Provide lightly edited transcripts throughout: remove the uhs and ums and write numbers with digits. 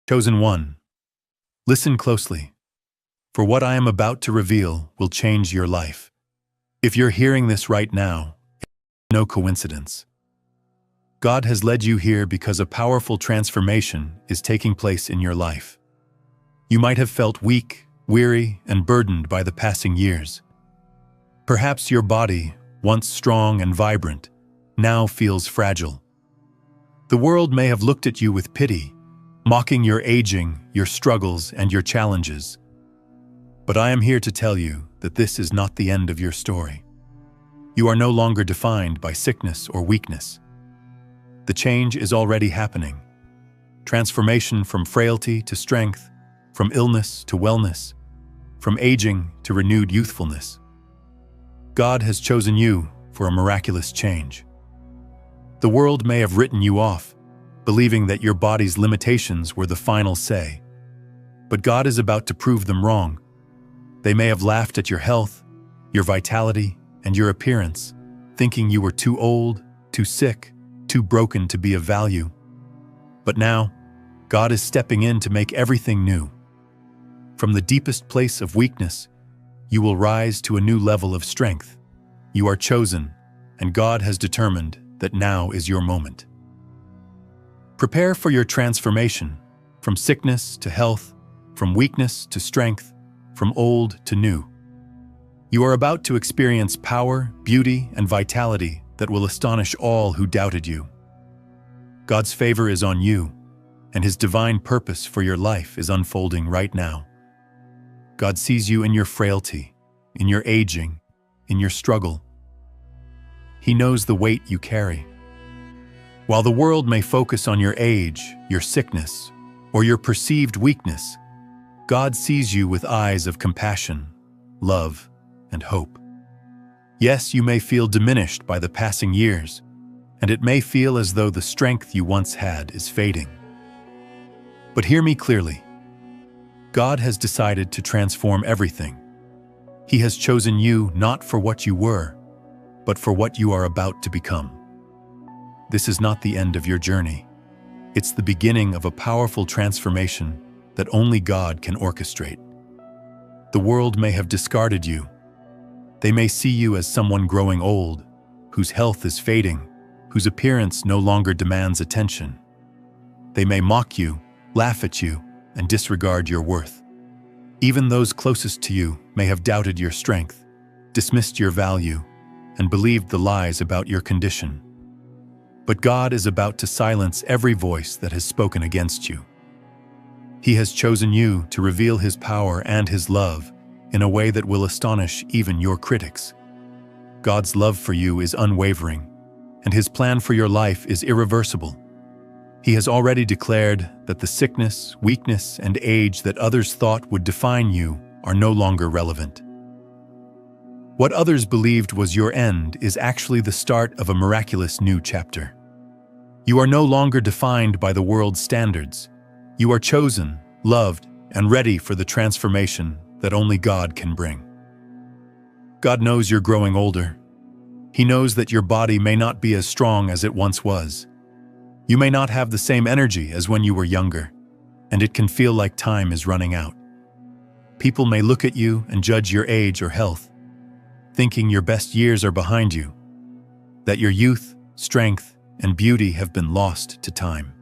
Chosen one, listen closely, for what I am about to reveal will change your life. If you're hearing this right now, it's no coincidence. God has led you here because a powerful transformation is taking place in your life. You might have felt weak, weary, and burdened by the passing years. Perhaps your body, once strong and vibrant, now feels fragile. The world may have looked at you with pity, mocking your aging, your struggles, and your challenges. But I am here to tell you that this is not the end of your story. You are no longer defined by sickness or weakness. The change is already happening. Transformation from frailty to strength, from illness to wellness, from aging to renewed youthfulness. God has chosen you for a miraculous change. The world may have written you off, believing that your body's limitations were the final say. But God is about to prove them wrong. They may have laughed at your health, your vitality, and your appearance, thinking you were too old, too sick, too broken to be of value. But now, God is stepping in to make everything new. From the deepest place of weakness, you will rise to a new level of strength. You are chosen, and God has determined that now is your moment. Prepare for your transformation, from sickness to health, from weakness to strength, from old to new. You are about to experience power, beauty, and vitality that will astonish all who doubted you. God's favor is on you, and His divine purpose for your life is unfolding right now. God sees you in your frailty, in your aging, in your struggle. He knows the weight you carry. While the world may focus on your age, your sickness, or your perceived weakness, God sees you with eyes of compassion, love, and hope. Yes, you may feel diminished by the passing years, and it may feel as though the strength you once had is fading. But hear me clearly. God has decided to transform everything. He has chosen you not for what you were, but for what you are about to become. This is not the end of your journey. It's the beginning of a powerful transformation that only God can orchestrate. The world may have discarded you. They may see you as someone growing old, whose health is fading, whose appearance no longer demands attention. They may mock you, laugh at you, and disregard your worth. Even those closest to you may have doubted your strength, dismissed your value, and believed the lies about your condition. But God is about to silence every voice that has spoken against you. He has chosen you to reveal His power and His love in a way that will astonish even your critics. God's love for you is unwavering, and His plan for your life is irreversible. He has already declared that the sickness, weakness, and age that others thought would define you are no longer relevant. What others believed was your end is actually the start of a miraculous new chapter. You are no longer defined by the world's standards. You are chosen, loved, and ready for the transformation that only God can bring. God knows you're growing older. He knows that your body may not be as strong as it once was. You may not have the same energy as when you were younger, and it can feel like time is running out. People may look at you and judge your age or health, thinking your best years are behind you, that your youth, strength, and beauty have been lost to time.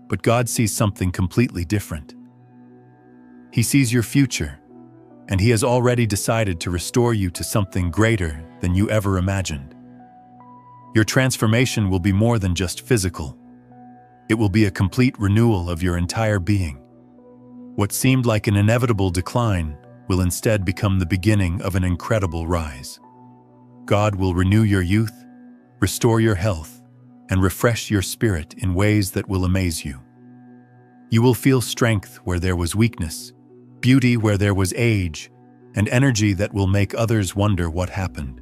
But God sees something completely different. He sees your future, and He has already decided to restore you to something greater than you ever imagined. Your transformation will be more than just physical. It will be a complete renewal of your entire being. What seemed like an inevitable decline will instead become the beginning of an incredible rise. God will renew your youth, restore your health, and refresh your spirit in ways that will amaze you. You will feel strength where there was weakness, beauty where there was age, and energy that will make others wonder what happened.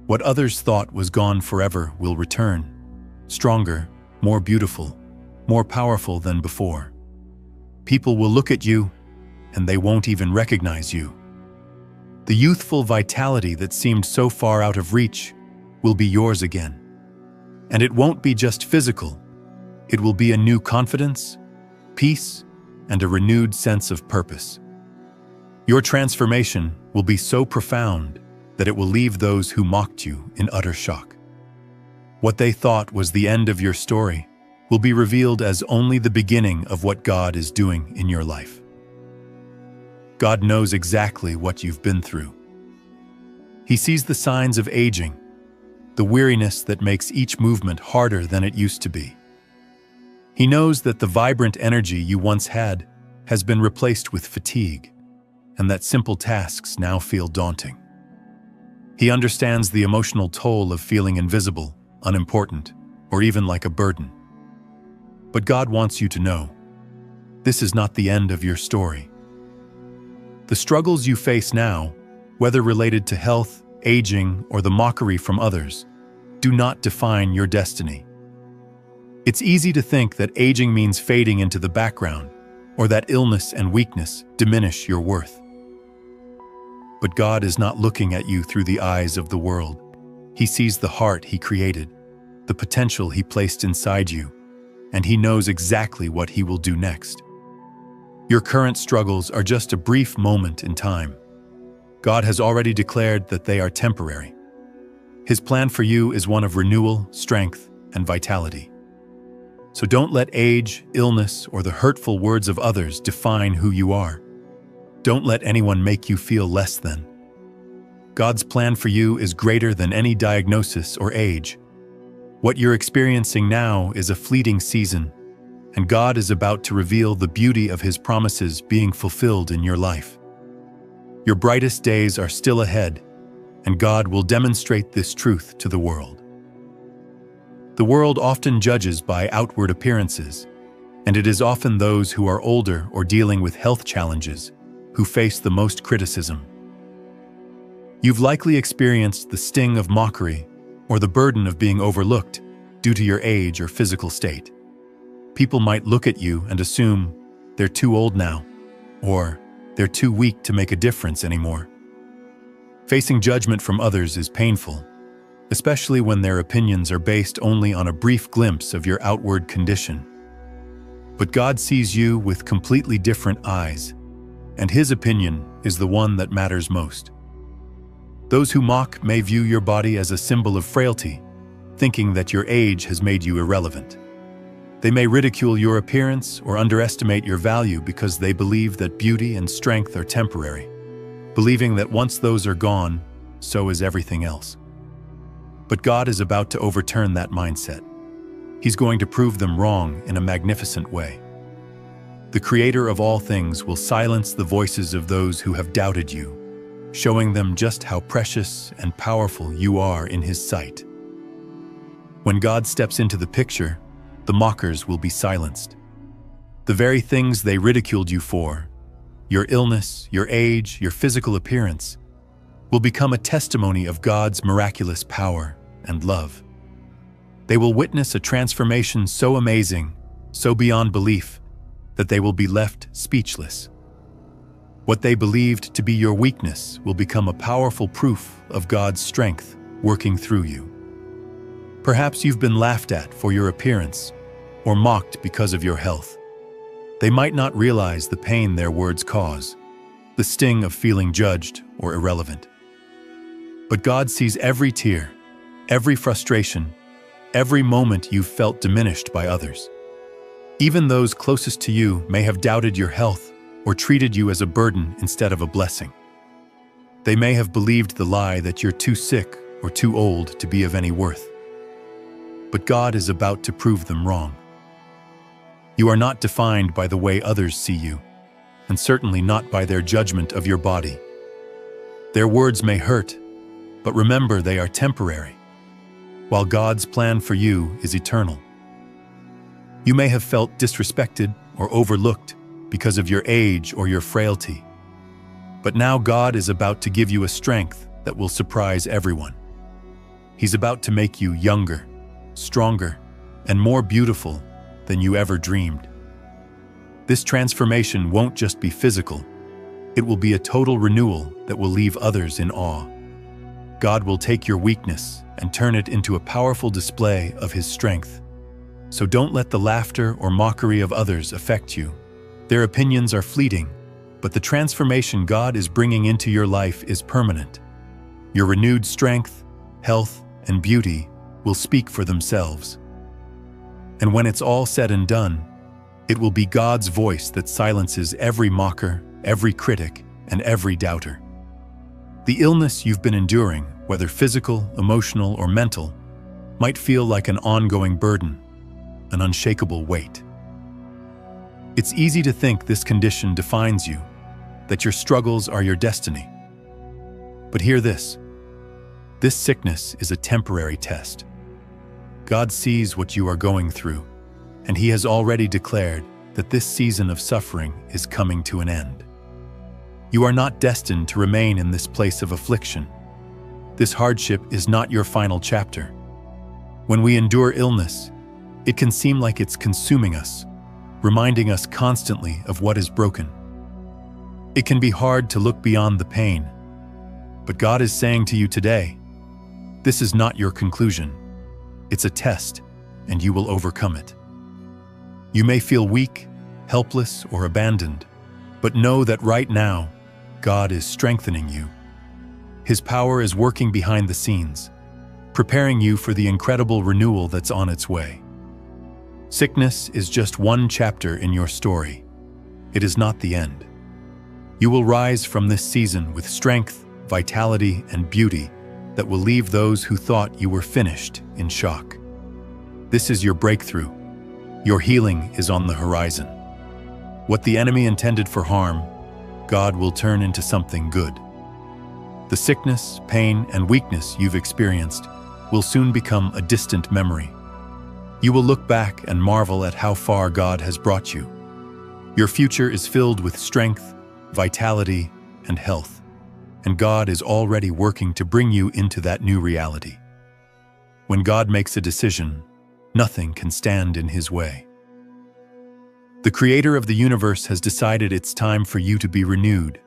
What others thought was gone forever will return, stronger, more beautiful, more powerful than before. People will look at you, and they won't even recognize you. The youthful vitality that seemed so far out of reach will be yours again. And it won't be just physical. It will be a new confidence, peace, and a renewed sense of purpose. Your transformation will be so profound that it will leave those who mocked you in utter shock. What they thought was the end of your story will be revealed as only the beginning of what God is doing in your life. God knows exactly what you've been through. He sees the signs of aging, the weariness that makes each movement harder than it used to be. He knows that the vibrant energy you once had has been replaced with fatigue, and that simple tasks now feel daunting. He understands the emotional toll of feeling invisible, unimportant, or even like a burden. But God wants you to know, this is not the end of your story. The struggles you face now, whether related to health, aging, or the mockery from others, do not define your destiny. It's easy to think that aging means fading into the background, or that illness and weakness diminish your worth. But God is not looking at you through the eyes of the world. He sees the heart He created, the potential He placed inside you, and He knows exactly what He will do next. Your current struggles are just a brief moment in time. God has already declared that they are temporary. His plan for you is one of renewal, strength, and vitality. So don't let age, illness, or the hurtful words of others define who you are. Don't let anyone make you feel less than. God's plan for you is greater than any diagnosis or age. What you're experiencing now is a fleeting season, and God is about to reveal the beauty of His promises being fulfilled in your life. Your brightest days are still ahead, and God will demonstrate this truth to the world. The world often judges by outward appearances, and it is often those who are older or dealing with health challenges who face the most criticism. You've likely experienced the sting of mockery or the burden of being overlooked due to your age or physical state. People might look at you and assume they're too old now, or they're too weak to make a difference anymore. Facing judgment from others is painful, especially when their opinions are based only on a brief glimpse of your outward condition. But God sees you with completely different eyes, and His opinion is the one that matters most. Those who mock may view your body as a symbol of frailty, thinking that your age has made you irrelevant. They may ridicule your appearance or underestimate your value because they believe that beauty and strength are temporary, believing that once those are gone, so is everything else. But God is about to overturn that mindset. He's going to prove them wrong in a magnificent way. The Creator of all things will silence the voices of those who have doubted you, showing them just how precious and powerful you are in His sight. When God steps into the picture, the mockers will be silenced. The very things they ridiculed you for, your illness, your age, your physical appearance, will become a testimony of God's miraculous power and love. They will witness a transformation so amazing, so beyond belief, that they will be left speechless. What they believed to be your weakness will become a powerful proof of God's strength working through you. Perhaps you've been laughed at for your appearance or mocked because of your health. They might not realize the pain their words cause, the sting of feeling judged or irrelevant. But God sees every tear, every frustration, every moment you've felt diminished by others. Even those closest to you may have doubted your health or treated you as a burden instead of a blessing. They may have believed the lie that you're too sick or too old to be of any worth. But God is about to prove them wrong. You are not defined by the way others see you, and certainly not by their judgment of your body. Their words may hurt, but remember they are temporary, while God's plan for you is eternal. You may have felt disrespected or overlooked because of your age or your frailty, but now God is about to give you a strength that will surprise everyone. He's about to make you younger, stronger, and more beautiful than you ever dreamed. This transformation won't just be physical, it will be a total renewal that will leave others in awe. God will take your weakness and turn it into a powerful display of His strength. So don't let the laughter or mockery of others affect you. Their opinions are fleeting, but the transformation God is bringing into your life is permanent. Your renewed strength, health, and beauty will speak for themselves. And when it's all said and done, it will be God's voice that silences every mocker, every critic, and every doubter. The illness you've been enduring, whether physical, emotional, or mental, might feel like an ongoing burden, an unshakable weight. It's easy to think this condition defines you, that your struggles are your destiny. But hear this. This sickness is a temporary test. God sees what you are going through, and He has already declared that this season of suffering is coming to an end. You are not destined to remain in this place of affliction. This hardship is not your final chapter. When we endure illness, it can seem like it's consuming us, reminding us constantly of what is broken. It can be hard to look beyond the pain, but God is saying to you today, this is not your conclusion. It's a test, and you will overcome it. You may feel weak, helpless, or abandoned, but know that right now, God is strengthening you. His power is working behind the scenes, preparing you for the incredible renewal that's on its way. Sickness is just one chapter in your story. It is not the end. You will rise from this season with strength, vitality, and beauty that will leave those who thought you were finished in shock. This is your breakthrough. Your healing is on the horizon. What the enemy intended for harm, God will turn into something good. The sickness, pain, and weakness you've experienced will soon become a distant memory. You will look back and marvel at how far God has brought you. Your future is filled with strength, vitality, and health, and God is already working to bring you into that new reality. When God makes a decision, nothing can stand in His way. The Creator of the universe has decided it's time for you to be renewed,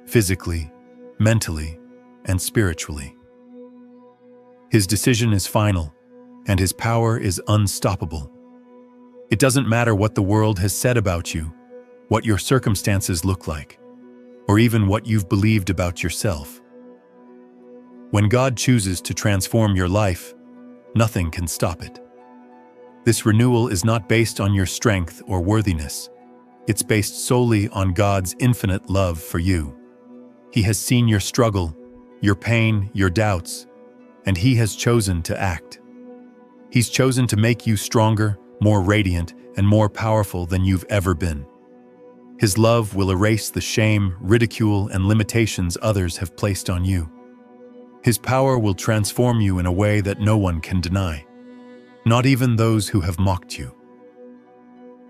physically, mentally, and spiritually. His decision is final, and His power is unstoppable. It doesn't matter what the world has said about you, what your circumstances look like, or even what you've believed about yourself. When God chooses to transform your life, nothing can stop it. This renewal is not based on your strength or worthiness. It's based solely on God's infinite love for you. He has seen your struggle, your pain, your doubts, and He has chosen to act. He's chosen to make you stronger, more radiant, and more powerful than you've ever been. His love will erase the shame, ridicule, and limitations others have placed on you. His power will transform you in a way that no one can deny, not even those who have mocked you.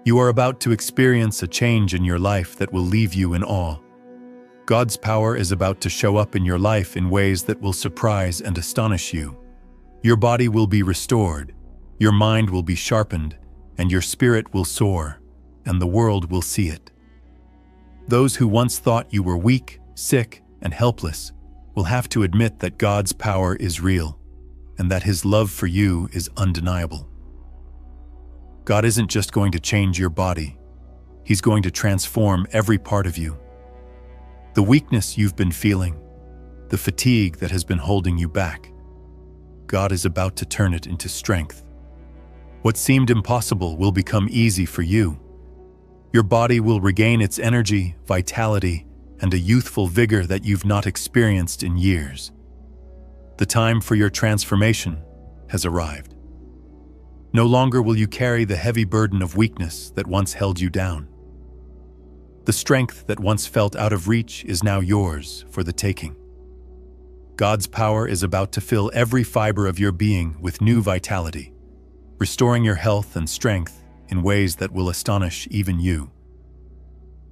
You are about to experience a change in your life that will leave you in awe. God's power is about to show up in your life in ways that will surprise and astonish you. Your body will be restored, your mind will be sharpened, and your spirit will soar, and the world will see it. Those who once thought you were weak, sick, and helpless will have to admit that God's power is real, and that His love for you is undeniable. God isn't just going to change your body, He's going to transform every part of you. The weakness you've been feeling, the fatigue that has been holding you back, God is about to turn it into strength. What seemed impossible will become easy for you. Your body will regain its energy, vitality, and a youthful vigor that you've not experienced in years. The time for your transformation has arrived. No longer will you carry the heavy burden of weakness that once held you down. The strength that once felt out of reach is now yours for the taking. God's power is about to fill every fiber of your being with new vitality, restoring your health and strength in ways that will astonish even you.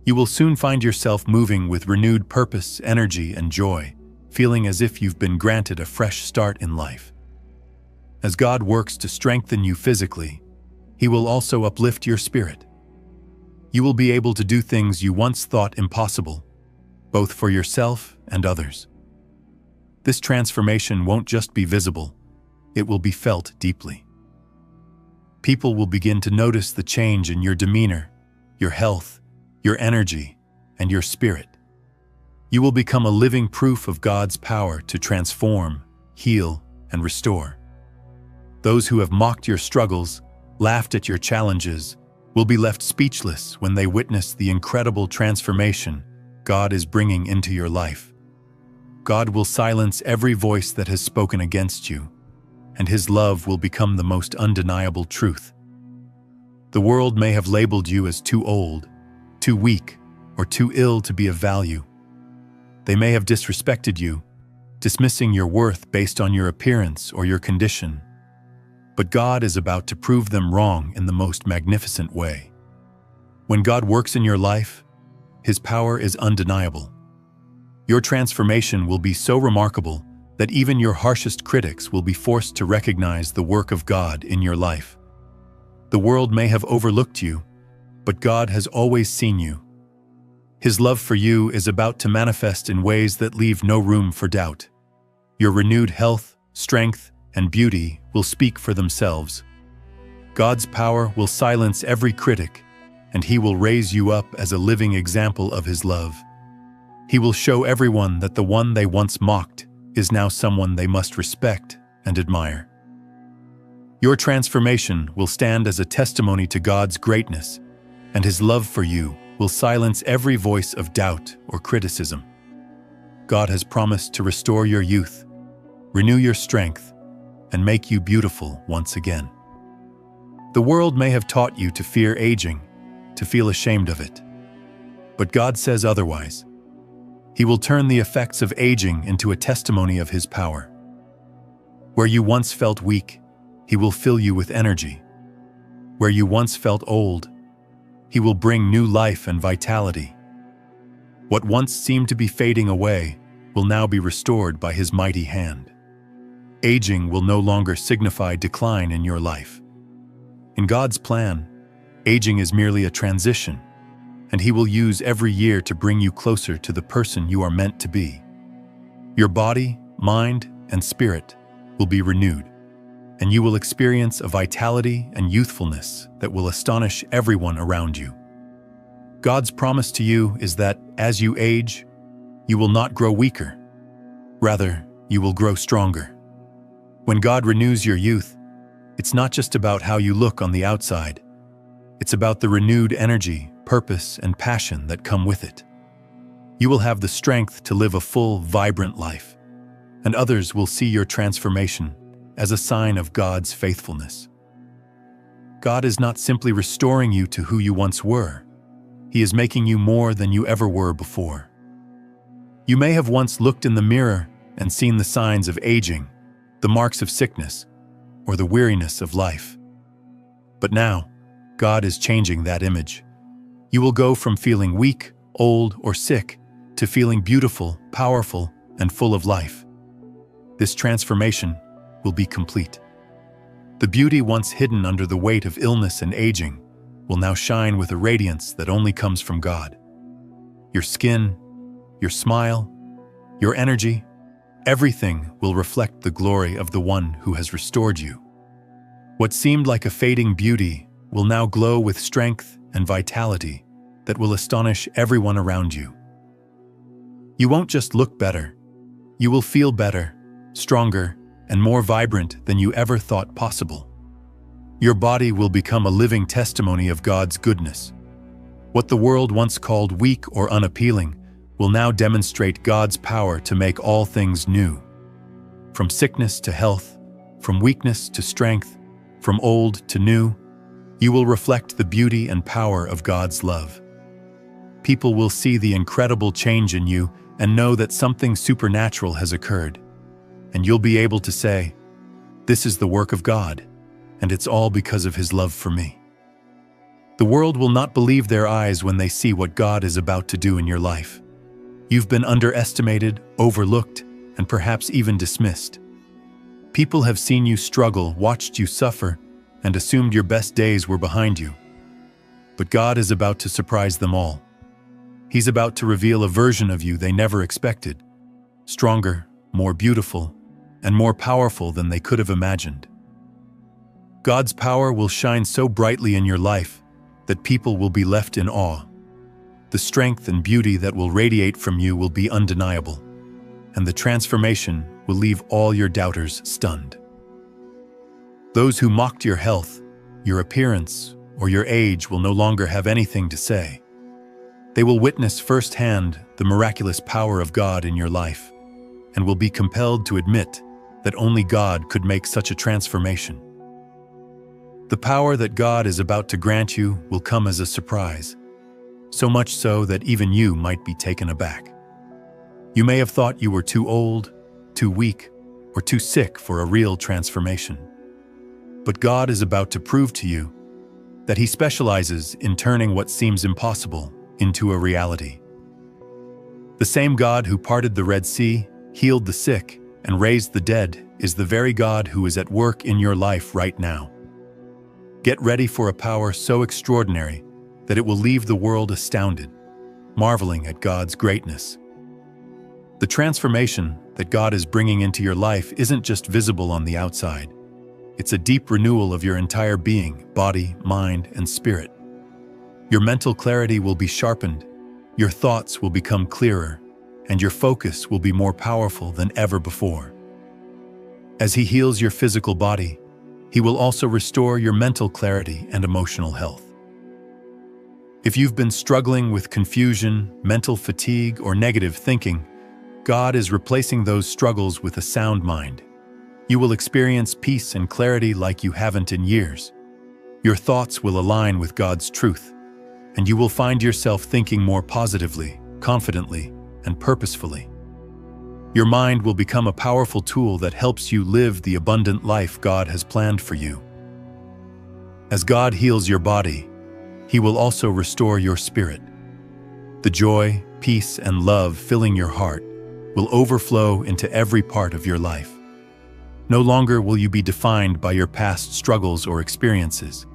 You will soon find yourself moving with renewed purpose, energy, and joy, feeling as if you've been granted a fresh start in life. As God works to strengthen you physically, He will also uplift your spirit. You will be able to do things you once thought impossible, both for yourself and others. This transformation won't just be visible, it will be felt deeply. People will begin to notice the change in your demeanor, your health, your energy, and your spirit. You will become a living proof of God's power to transform, heal, and restore. Those who have mocked your struggles, laughed at your challenges, will be left speechless when they witness the incredible transformation God is bringing into your life. God will silence every voice that has spoken against you, and His love will become the most undeniable truth. The world may have labeled you as too old, too weak, or too ill to be of value. They may have disrespected you, dismissing your worth based on your appearance or your condition. But God is about to prove them wrong in the most magnificent way. When God works in your life, His power is undeniable. Your transformation will be so remarkable that even your harshest critics will be forced to recognize the work of God in your life. The world may have overlooked you, but God has always seen you. His love for you is about to manifest in ways that leave no room for doubt. Your renewed health, strength, and beauty will speak for themselves. God's power will silence every critic, and He will raise you up as a living example of His love. He will show everyone that the one they once mocked is now someone they must respect and admire. Your transformation will stand as a testimony to God's greatness, and His love for you will silence every voice of doubt or criticism. God has promised to restore your youth, renew your strength, and make you beautiful once again. The world may have taught you to fear aging, to feel ashamed of it. But God says otherwise. He will turn the effects of aging into a testimony of His power. Where you once felt weak, He will fill you with energy. Where you once felt old, He will bring new life and vitality. What once seemed to be fading away will now be restored by His mighty hand. Aging will no longer signify decline in your life. In God's plan, aging is merely a transition, and He will use every year to bring you closer to the person you are meant to be. Your body, mind, and spirit will be renewed, and you will experience a vitality and youthfulness that will astonish everyone around you. God's promise to you is that as you age, you will not grow weaker. Rather, you will grow stronger. When God renews your youth, it's not just about how you look on the outside. It's about the renewed energy, purpose, and passion that come with it. You will have the strength to live a full, vibrant life, and others will see your transformation as a sign of God's faithfulness. God is not simply restoring you to who you once were. He is making you more than you ever were before. You may have once looked in the mirror and seen the signs of aging, the marks of sickness, or the weariness of life. But now, God is changing that image. You will go from feeling weak, old, or sick to feeling beautiful, powerful, and full of life. This transformation will be complete. The beauty once hidden under the weight of illness and aging will now shine with a radiance that only comes from God. Your skin, your smile, your energy, everything will reflect the glory of the One who has restored you. What seemed like a fading beauty will now glow with strength and vitality that will astonish everyone around you. You won't just look better, you will feel better, stronger, and more vibrant than you ever thought possible. Your body will become a living testimony of God's goodness. What the world once called weak or unappealing will now demonstrate God's power to make all things new. From sickness to health, from weakness to strength, from old to new, you will reflect the beauty and power of God's love. People will see the incredible change in you and know that something supernatural has occurred. And you'll be able to say, "This is the work of God, and it's all because of His love for me." The world will not believe their eyes when they see what God is about to do in your life. You've been underestimated, overlooked, and perhaps even dismissed. People have seen you struggle, watched you suffer, and assumed your best days were behind you. But God is about to surprise them all. He's about to reveal a version of you they never expected, stronger, more beautiful, and more powerful than they could have imagined. God's power will shine so brightly in your life that people will be left in awe. The strength and beauty that will radiate from you will be undeniable, and the transformation will leave all your doubters stunned. Those who mocked your health, your appearance, or your age will no longer have anything to say. They will witness firsthand the miraculous power of God in your life, and will be compelled to admit that only God could make such a transformation. The power that God is about to grant you will come as a surprise, so much so that even you might be taken aback. You may have thought you were too old, too weak, or too sick for a real transformation. But God is about to prove to you that He specializes in turning what seems impossible into a reality. The same God who parted the Red Sea, healed the sick, and raised the dead is the very God who is at work in your life right now. Get ready for a power so extraordinary that it will leave the world astounded, marveling at God's greatness. The transformation that God is bringing into your life isn't just visible on the outside. It's a deep renewal of your entire being, body, mind, and spirit. Your mental clarity will be sharpened, your thoughts will become clearer, and your focus will be more powerful than ever before. As He heals your physical body, He will also restore your mental clarity and emotional health. If you've been struggling with confusion, mental fatigue, or negative thinking, God is replacing those struggles with a sound mind. You will experience peace and clarity like you haven't in years. Your thoughts will align with God's truth, and you will find yourself thinking more positively, confidently, and purposefully. Your mind will become a powerful tool that helps you live the abundant life God has planned for you. As God heals your body, He will also restore your spirit. The joy, peace, and love filling your heart will overflow into every part of your life. No longer will you be defined by your past struggles or experiences.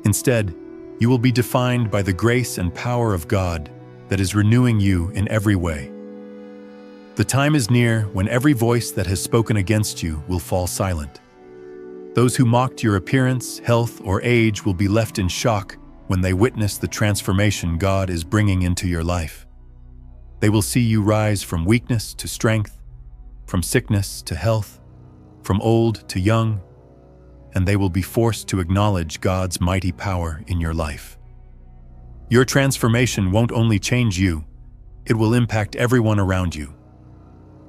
Instead, you will be defined by the grace and power of God that is renewing you in every way. The time is near when every voice that has spoken against you will fall silent. Those who mocked your appearance, health, or age will be left in shock when they witness the transformation God is bringing into your life. They will see you rise from weakness to strength, from sickness to health, from old to young, and they will be forced to acknowledge God's mighty power in your life. Your transformation won't only change you, it will impact everyone around you.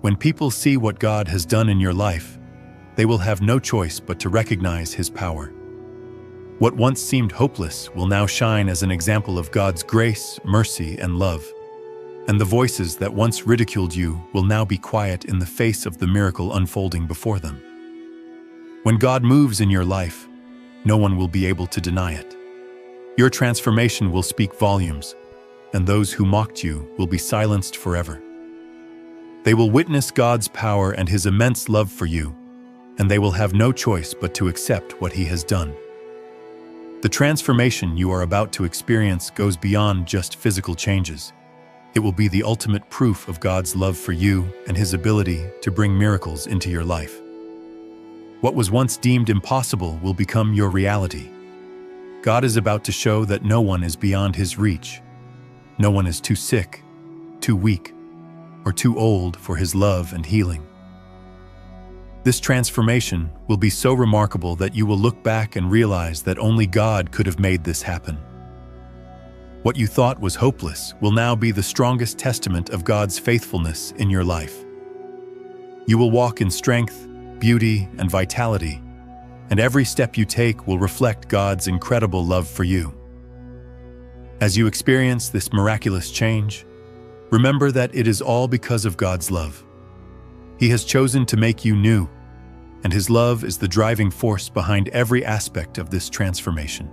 When people see what God has done in your life, they will have no choice but to recognize His power. What once seemed hopeless will now shine as an example of God's grace, mercy, and love. And the voices that once ridiculed you will now be quiet in the face of the miracle unfolding before them. When God moves in your life, no one will be able to deny it. Your transformation will speak volumes, and those who mocked you will be silenced forever. They will witness God's power and His immense love for you, and they will have no choice but to accept what He has done. The transformation you are about to experience goes beyond just physical changes. It will be the ultimate proof of God's love for you and His ability to bring miracles into your life. What was once deemed impossible will become your reality. God is about to show that no one is beyond His reach. No one is too sick, too weak, or too old for His love and healing. This transformation will be so remarkable that you will look back and realize that only God could have made this happen. What you thought was hopeless will now be the strongest testament of God's faithfulness in your life. You will walk in strength, beauty, and vitality, and every step you take will reflect God's incredible love for you. As you experience this miraculous change, remember that it is all because of God's love. He has chosen to make you new, and His love is the driving force behind every aspect of this transformation.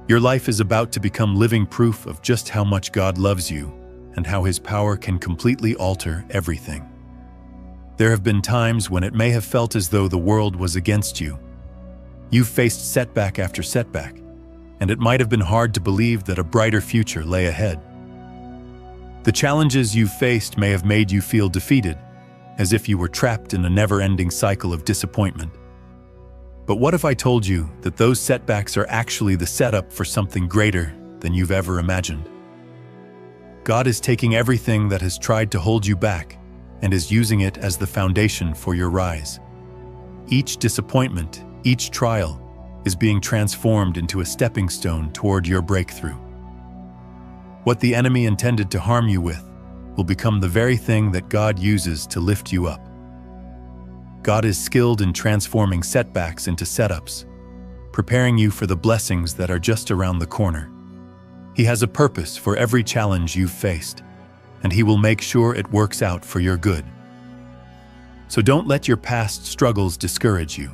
Your life is about to become living proof of just how much God loves you and how His power can completely alter everything. There have been times when it may have felt as though the world was against you. You've faced setback after setback, and it might have been hard to believe that a brighter future lay ahead. The challenges you've faced may have made you feel defeated, as if you were trapped in a never-ending cycle of disappointment. But what if I told you that those setbacks are actually the setup for something greater than you've ever imagined? God is taking everything that has tried to hold you back and is using it as the foundation for your rise. Each disappointment, each trial, is being transformed into a stepping stone toward your breakthrough. What the enemy intended to harm you with will become the very thing that God uses to lift you up. God is skilled in transforming setbacks into setups, preparing you for the blessings that are just around the corner. He has a purpose for every challenge you've faced, and He will make sure it works out for your good. So don't let your past struggles discourage you.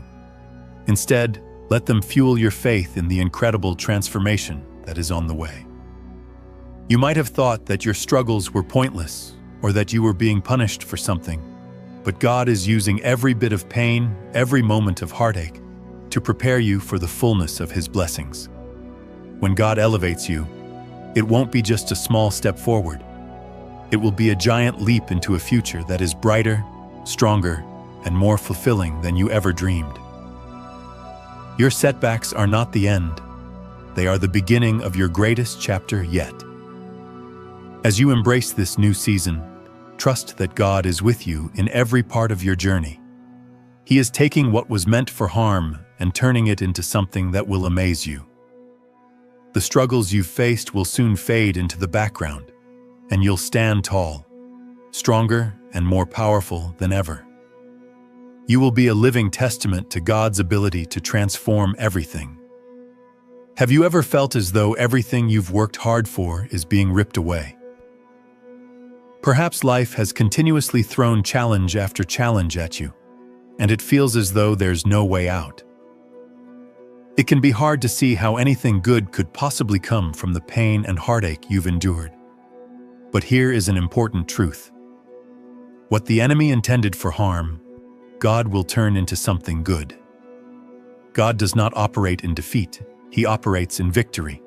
Instead, let them fuel your faith in the incredible transformation that is on the way. You might have thought that your struggles were pointless or that you were being punished for something, but God is using every bit of pain, every moment of heartache, to prepare you for the fullness of His blessings. When God elevates you, it won't be just a small step forward. It will be a giant leap into a future that is brighter, stronger, and more fulfilling than you ever dreamed. Your setbacks are not the end. They are the beginning of your greatest chapter yet. As you embrace this new season, trust that God is with you in every part of your journey. He is taking what was meant for harm and turning it into something that will amaze you. The struggles you've faced will soon fade into the background, and you'll stand tall, stronger and more powerful than ever. You will be a living testament to God's ability to transform everything. Have you ever felt as though everything you've worked hard for is being ripped away? Perhaps life has continuously thrown challenge after challenge at you, and it feels as though there's no way out. It can be hard to see how anything good could possibly come from the pain and heartache you've endured. But here is an important truth. What the enemy intended for harm, God will turn into something good. God does not operate in defeat, He operates in victory.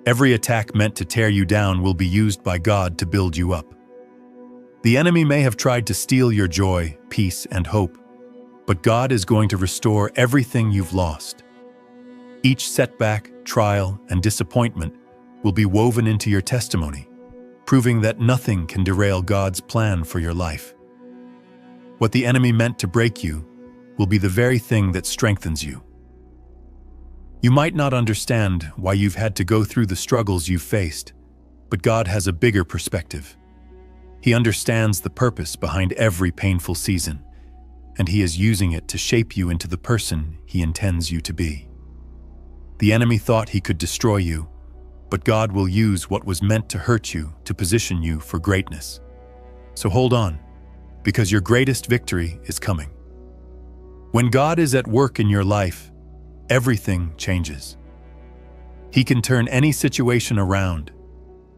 Every attack meant to tear you down will be used by God to build you up. The enemy may have tried to steal your joy, peace, and hope, but God is going to restore everything you've lost. Each setback, trial, and disappointment will be woven into your testimony, proving that nothing can derail God's plan for your life. What the enemy meant to break you will be the very thing that strengthens you. You might not understand why you've had to go through the struggles you've faced, but God has a bigger perspective. He understands the purpose behind every painful season, and He is using it to shape you into the person He intends you to be. The enemy thought he could destroy you, but God will use what was meant to hurt you to position you for greatness. So hold on, because your greatest victory is coming. When God is at work in your life, everything changes. He can turn any situation around,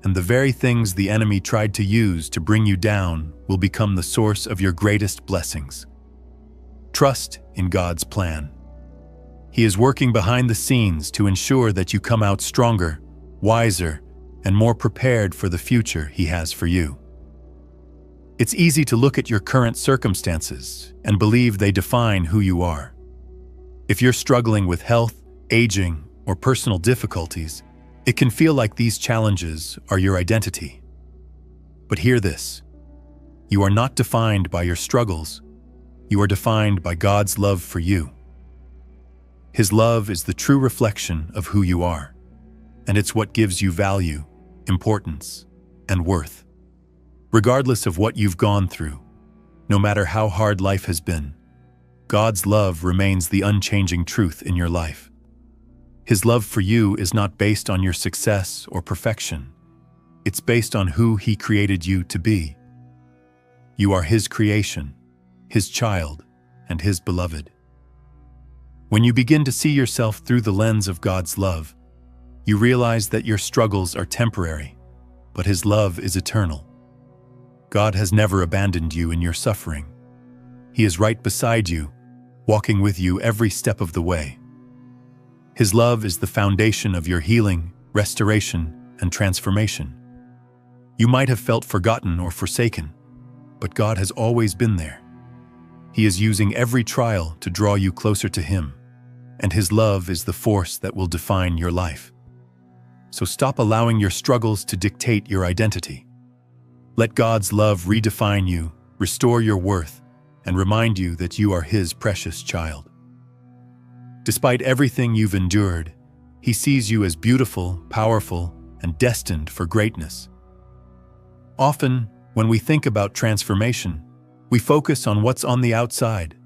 and the very things the enemy tried to use to bring you down will become the source of your greatest blessings. Trust in God's plan. He is working behind the scenes to ensure that you come out stronger, wiser, and more prepared for the future He has for you. It's easy to look at your current circumstances and believe they define who you are. If you're struggling with health, aging, or personal difficulties, it can feel like these challenges are your identity. But hear this: you are not defined by your struggles. You are defined by God's love for you. His love is the true reflection of who you are, and it's what gives you value, importance, and worth. Regardless of what you've gone through, no matter how hard life has been, God's love remains the unchanging truth in your life. His love for you is not based on your success or perfection. It's based on who He created you to be. You are His creation, His child, and His beloved. When you begin to see yourself through the lens of God's love, you realize that your struggles are temporary, but His love is eternal. God has never abandoned you in your suffering. He is right beside you, walking with you every step of the way. His love is the foundation of your healing, restoration, and transformation. You might have felt forgotten or forsaken, but God has always been there. He is using every trial to draw you closer to Him. and His love is the force that will define your life. So stop allowing your struggles to dictate your identity. Let God's love redefine you, restore your worth, and remind you that you are His precious child. Despite everything you've endured, He sees you as beautiful, powerful, and destined for greatness. Often, when we think about transformation, we focus on what's on the outside,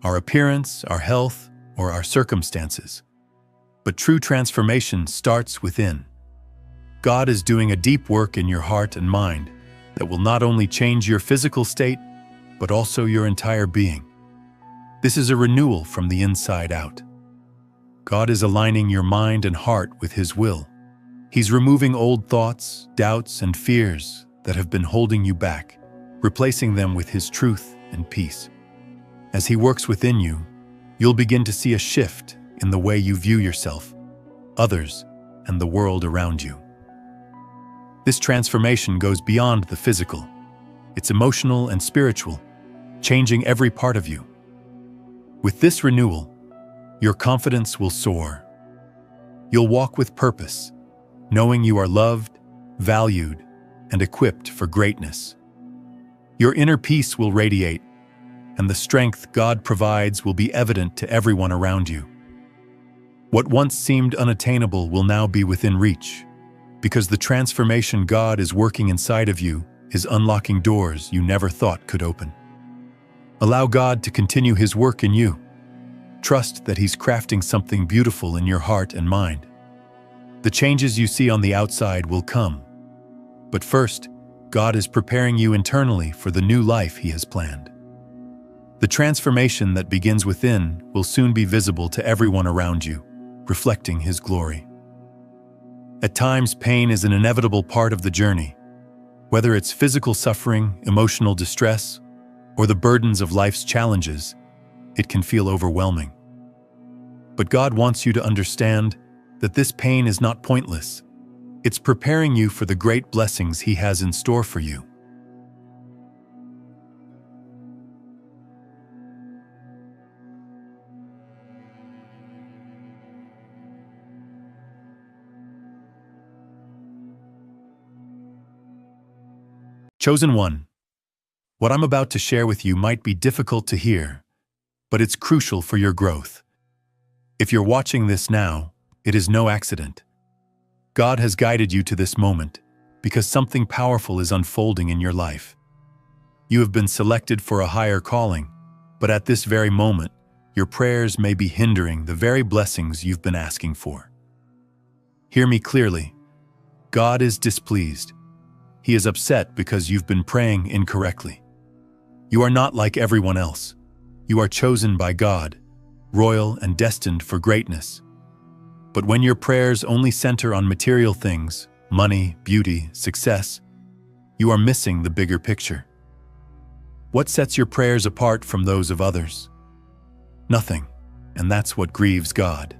our appearance, our health, or our circumstances. But true transformation starts within. God is doing a deep work in your heart and mind that will not only change your physical state, but also your entire being. This is a renewal from the inside out. God is aligning your mind and heart with His will. He's removing old thoughts, doubts, and fears that have been holding you back, replacing them with His truth and peace. As He works within you, you'll begin to see a shift in the way you view yourself, others, and the world around you. This transformation goes beyond the physical. It's emotional and spiritual, changing every part of you. With this renewal, your confidence will soar. You'll walk with purpose, knowing you are loved, valued, and equipped for greatness. Your inner peace will radiate, and the strength God provides will be evident to everyone around you. What once seemed unattainable will now be within reach, because the transformation God is working inside of you is unlocking doors you never thought could open. Allow God to continue His work in you. Trust that He's crafting something beautiful in your heart and mind. The changes you see on the outside will come. But first, God is preparing you internally for the new life He has planned. The transformation that begins within will soon be visible to everyone around you, reflecting His glory. At times, pain is an inevitable part of the journey. Whether it's physical suffering, emotional distress, or the burdens of life's challenges, it can feel overwhelming. But God wants you to understand that this pain is not pointless. It's preparing you for the great blessings He has in store for you. Chosen one, what I'm about to share with you might be difficult to hear, but it's crucial for your growth. If you're watching this now, it is no accident. God has guided you to this moment because something powerful is unfolding in your life. You have been selected for a higher calling, but at this very moment, your prayers may be hindering the very blessings you've been asking for. Hear me clearly. God is displeased. He is upset because you've been praying incorrectly. You are not like everyone else. You are chosen by God, royal and destined for greatness. But when your prayers only center on material things, money, beauty, success, you are missing the bigger picture. What sets your prayers apart from those of others? Nothing, and that's what grieves God.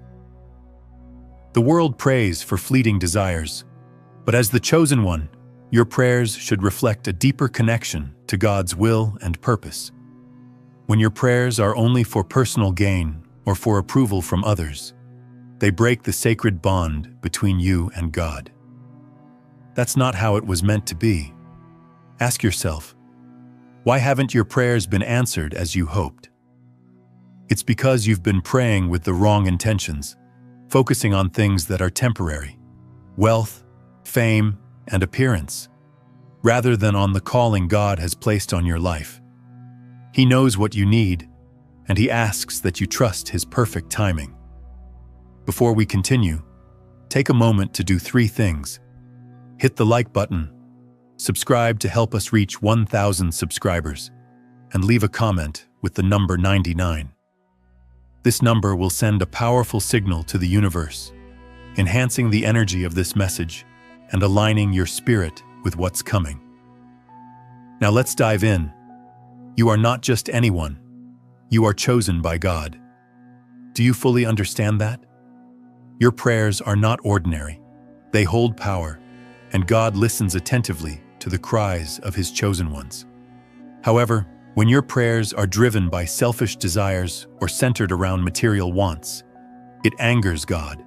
The world prays for fleeting desires, but as the chosen one, your prayers should reflect a deeper connection to God's will and purpose. When your prayers are only for personal gain or for approval from others, they break the sacred bond between you and God. That's not how it was meant to be. Ask yourself, why haven't your prayers been answered as you hoped? It's because you've been praying with the wrong intentions, focusing on things that are temporary, wealth, fame, and appearance, rather than on the calling God has placed on your life. He knows what you need, and He asks that you trust His perfect timing. Before we continue, take a moment to do 3 things. Hit the like button, subscribe to help us reach 1,000 subscribers, and leave a comment with the number 99. This number will send a powerful signal to the universe, enhancing the energy of this message and aligning your spirit with what's coming. Now let's dive in. You are not just anyone. You are chosen by God. Do you fully understand that? Your prayers are not ordinary. They hold power, and God listens attentively to the cries of His chosen ones. However, when your prayers are driven by selfish desires or centered around material wants, It angers God.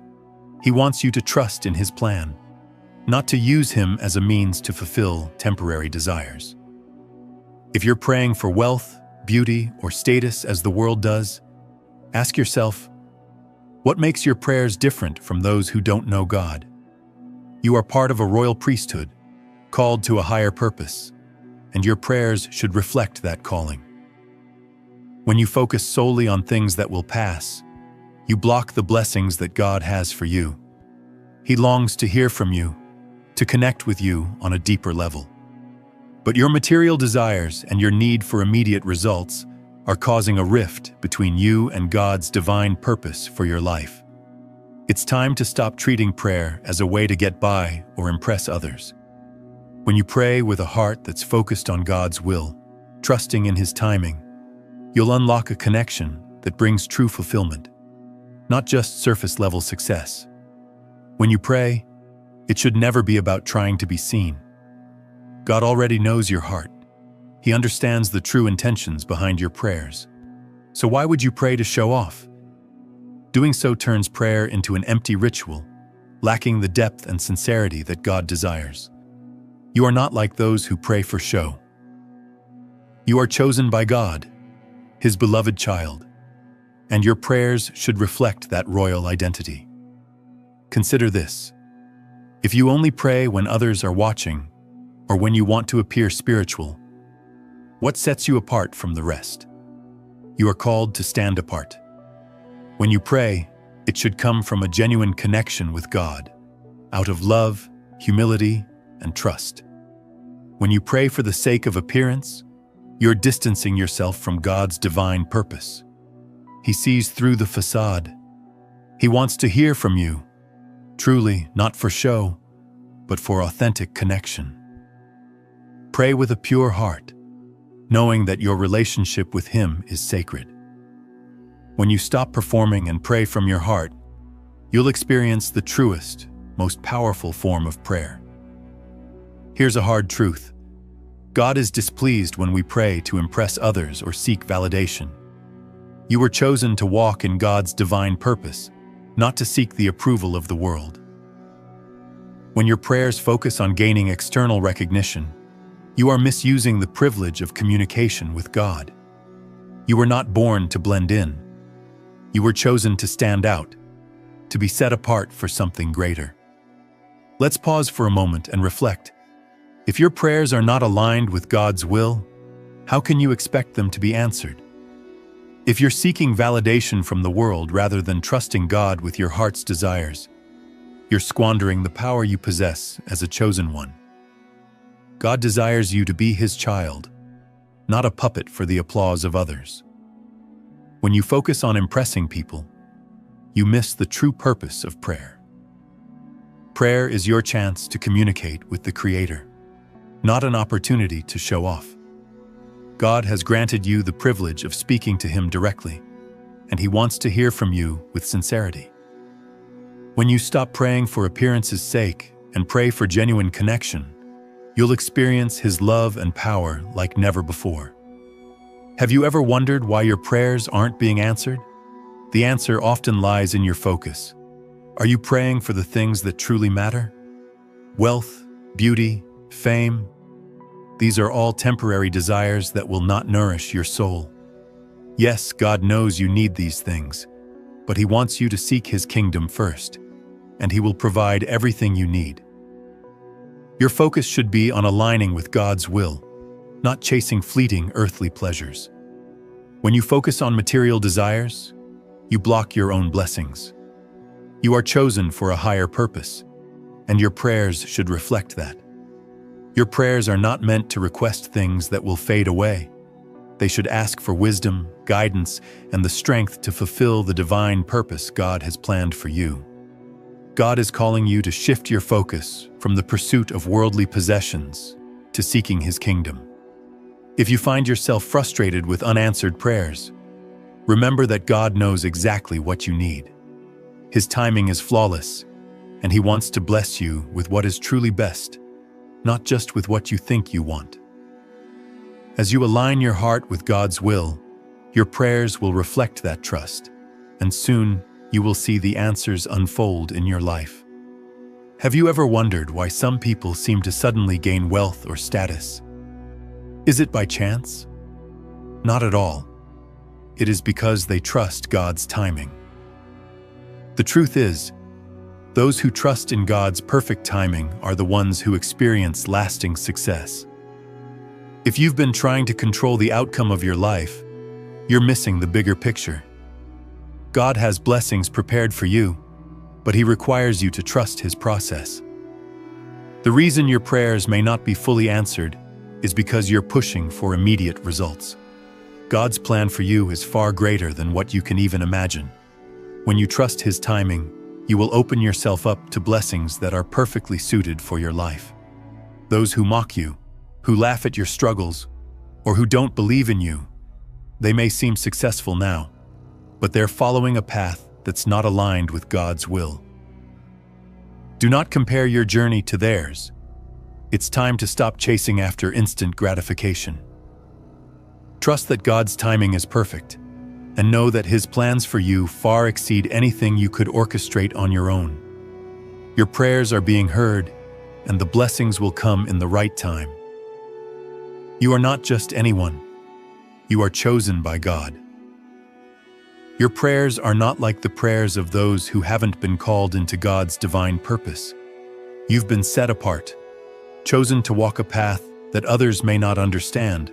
He wants you to trust in His plan, not to use Him as a means to fulfill temporary desires. If you're praying for wealth, beauty, or status as the world does, ask yourself, what makes your prayers different from those who don't know God? You are part of a royal priesthood, called to a higher purpose, and your prayers should reflect that calling. When you focus solely on things that will pass, you block the blessings that God has for you. He longs to hear from you, to connect with you on a deeper level. But your material desires and your need for immediate results are causing a rift between you and God's divine purpose for your life. It's time to stop treating prayer as a way to get by or impress others. When you pray with a heart that's focused on God's will, trusting in His timing, you'll unlock a connection that brings true fulfillment, not just surface-level success. When you pray, it should never be about trying to be seen. God already knows your heart. He understands the true intentions behind your prayers. So why would you pray to show off? Doing so turns prayer into an empty ritual, lacking the depth and sincerity that God desires. You are not like those who pray for show. You are chosen by God, His beloved child, and your prayers should reflect that royal identity. Consider this. If you only pray when others are watching, or when you want to appear spiritual, what sets you apart from the rest? You are called to stand apart. When you pray, it should come from a genuine connection with God, out of love, humility, and trust. When you pray for the sake of appearance, you're distancing yourself from God's divine purpose. He sees through the facade. He wants to hear from you, truly not for show, but for authentic connection. Pray with a pure heart, knowing that your relationship with Him is sacred. When you stop performing and pray from your heart, you'll experience the truest, most powerful form of prayer. Here's a hard truth. God is displeased when we pray to impress others or seek validation. You were chosen to walk in God's divine purpose, not to seek the approval of the world. When your prayers focus on gaining external recognition, you are misusing the privilege of communication with God. You were not born to blend in. You were chosen to stand out, to be set apart for something greater. Let's pause for a moment and reflect. If your prayers are not aligned with God's will, how can you expect them to be answered? If you're seeking validation from the world rather than trusting God with your heart's desires, you're squandering the power you possess as a chosen one. God desires you to be His child, not a puppet for the applause of others. When you focus on impressing people, you miss the true purpose of prayer. Prayer is your chance to communicate with the Creator, not an opportunity to show off. God has granted you the privilege of speaking to Him directly, and He wants to hear from you with sincerity. When you stop praying for appearance's sake and pray for genuine connection, you'll experience His love and power like never before. Have you ever wondered why your prayers aren't being answered? The answer often lies in your focus. Are you praying for the things that truly matter? Wealth, beauty, fame? These are all temporary desires that will not nourish your soul. Yes, God knows you need these things, but He wants you to seek His kingdom first, and He will provide everything you need. Your focus should be on aligning with God's will, not chasing fleeting earthly pleasures. When you focus on material desires, you block your own blessings. You are chosen for a higher purpose, and your prayers should reflect that. Your prayers are not meant to request things that will fade away. They should ask for wisdom, guidance, and the strength to fulfill the divine purpose God has planned for you. God is calling you to shift your focus from the pursuit of worldly possessions to seeking His kingdom. If you find yourself frustrated with unanswered prayers, remember that God knows exactly what you need. His timing is flawless, and He wants to bless you with what is truly best, not just with what you think you want. As you align your heart with God's will, your prayers will reflect that trust, and soon you will see the answers unfold in your life. Have you ever wondered why some people seem to suddenly gain wealth or status? Is it by chance? Not at all. It is because they trust God's timing. The truth is, those who trust in God's perfect timing are the ones who experience lasting success. If you've been trying to control the outcome of your life, you're missing the bigger picture. God has blessings prepared for you, but He requires you to trust His process. The reason your prayers may not be fully answered is because you're pushing for immediate results. God's plan for you is far greater than what you can even imagine. When you trust His timing, you will open yourself up to blessings that are perfectly suited for your life. Those who mock you, who laugh at your struggles, or who don't believe in you, they may seem successful now, but they're following a path that's not aligned with God's will. Do not compare your journey to theirs. It's time to stop chasing after instant gratification. Trust that God's timing is perfect, and know that His plans for you far exceed anything you could orchestrate on your own. Your prayers are being heard, and the blessings will come in the right time. You are not just anyone. You are chosen by God. Your prayers are not like the prayers of those who haven't been called into God's divine purpose. You've been set apart, chosen to walk a path that others may not understand,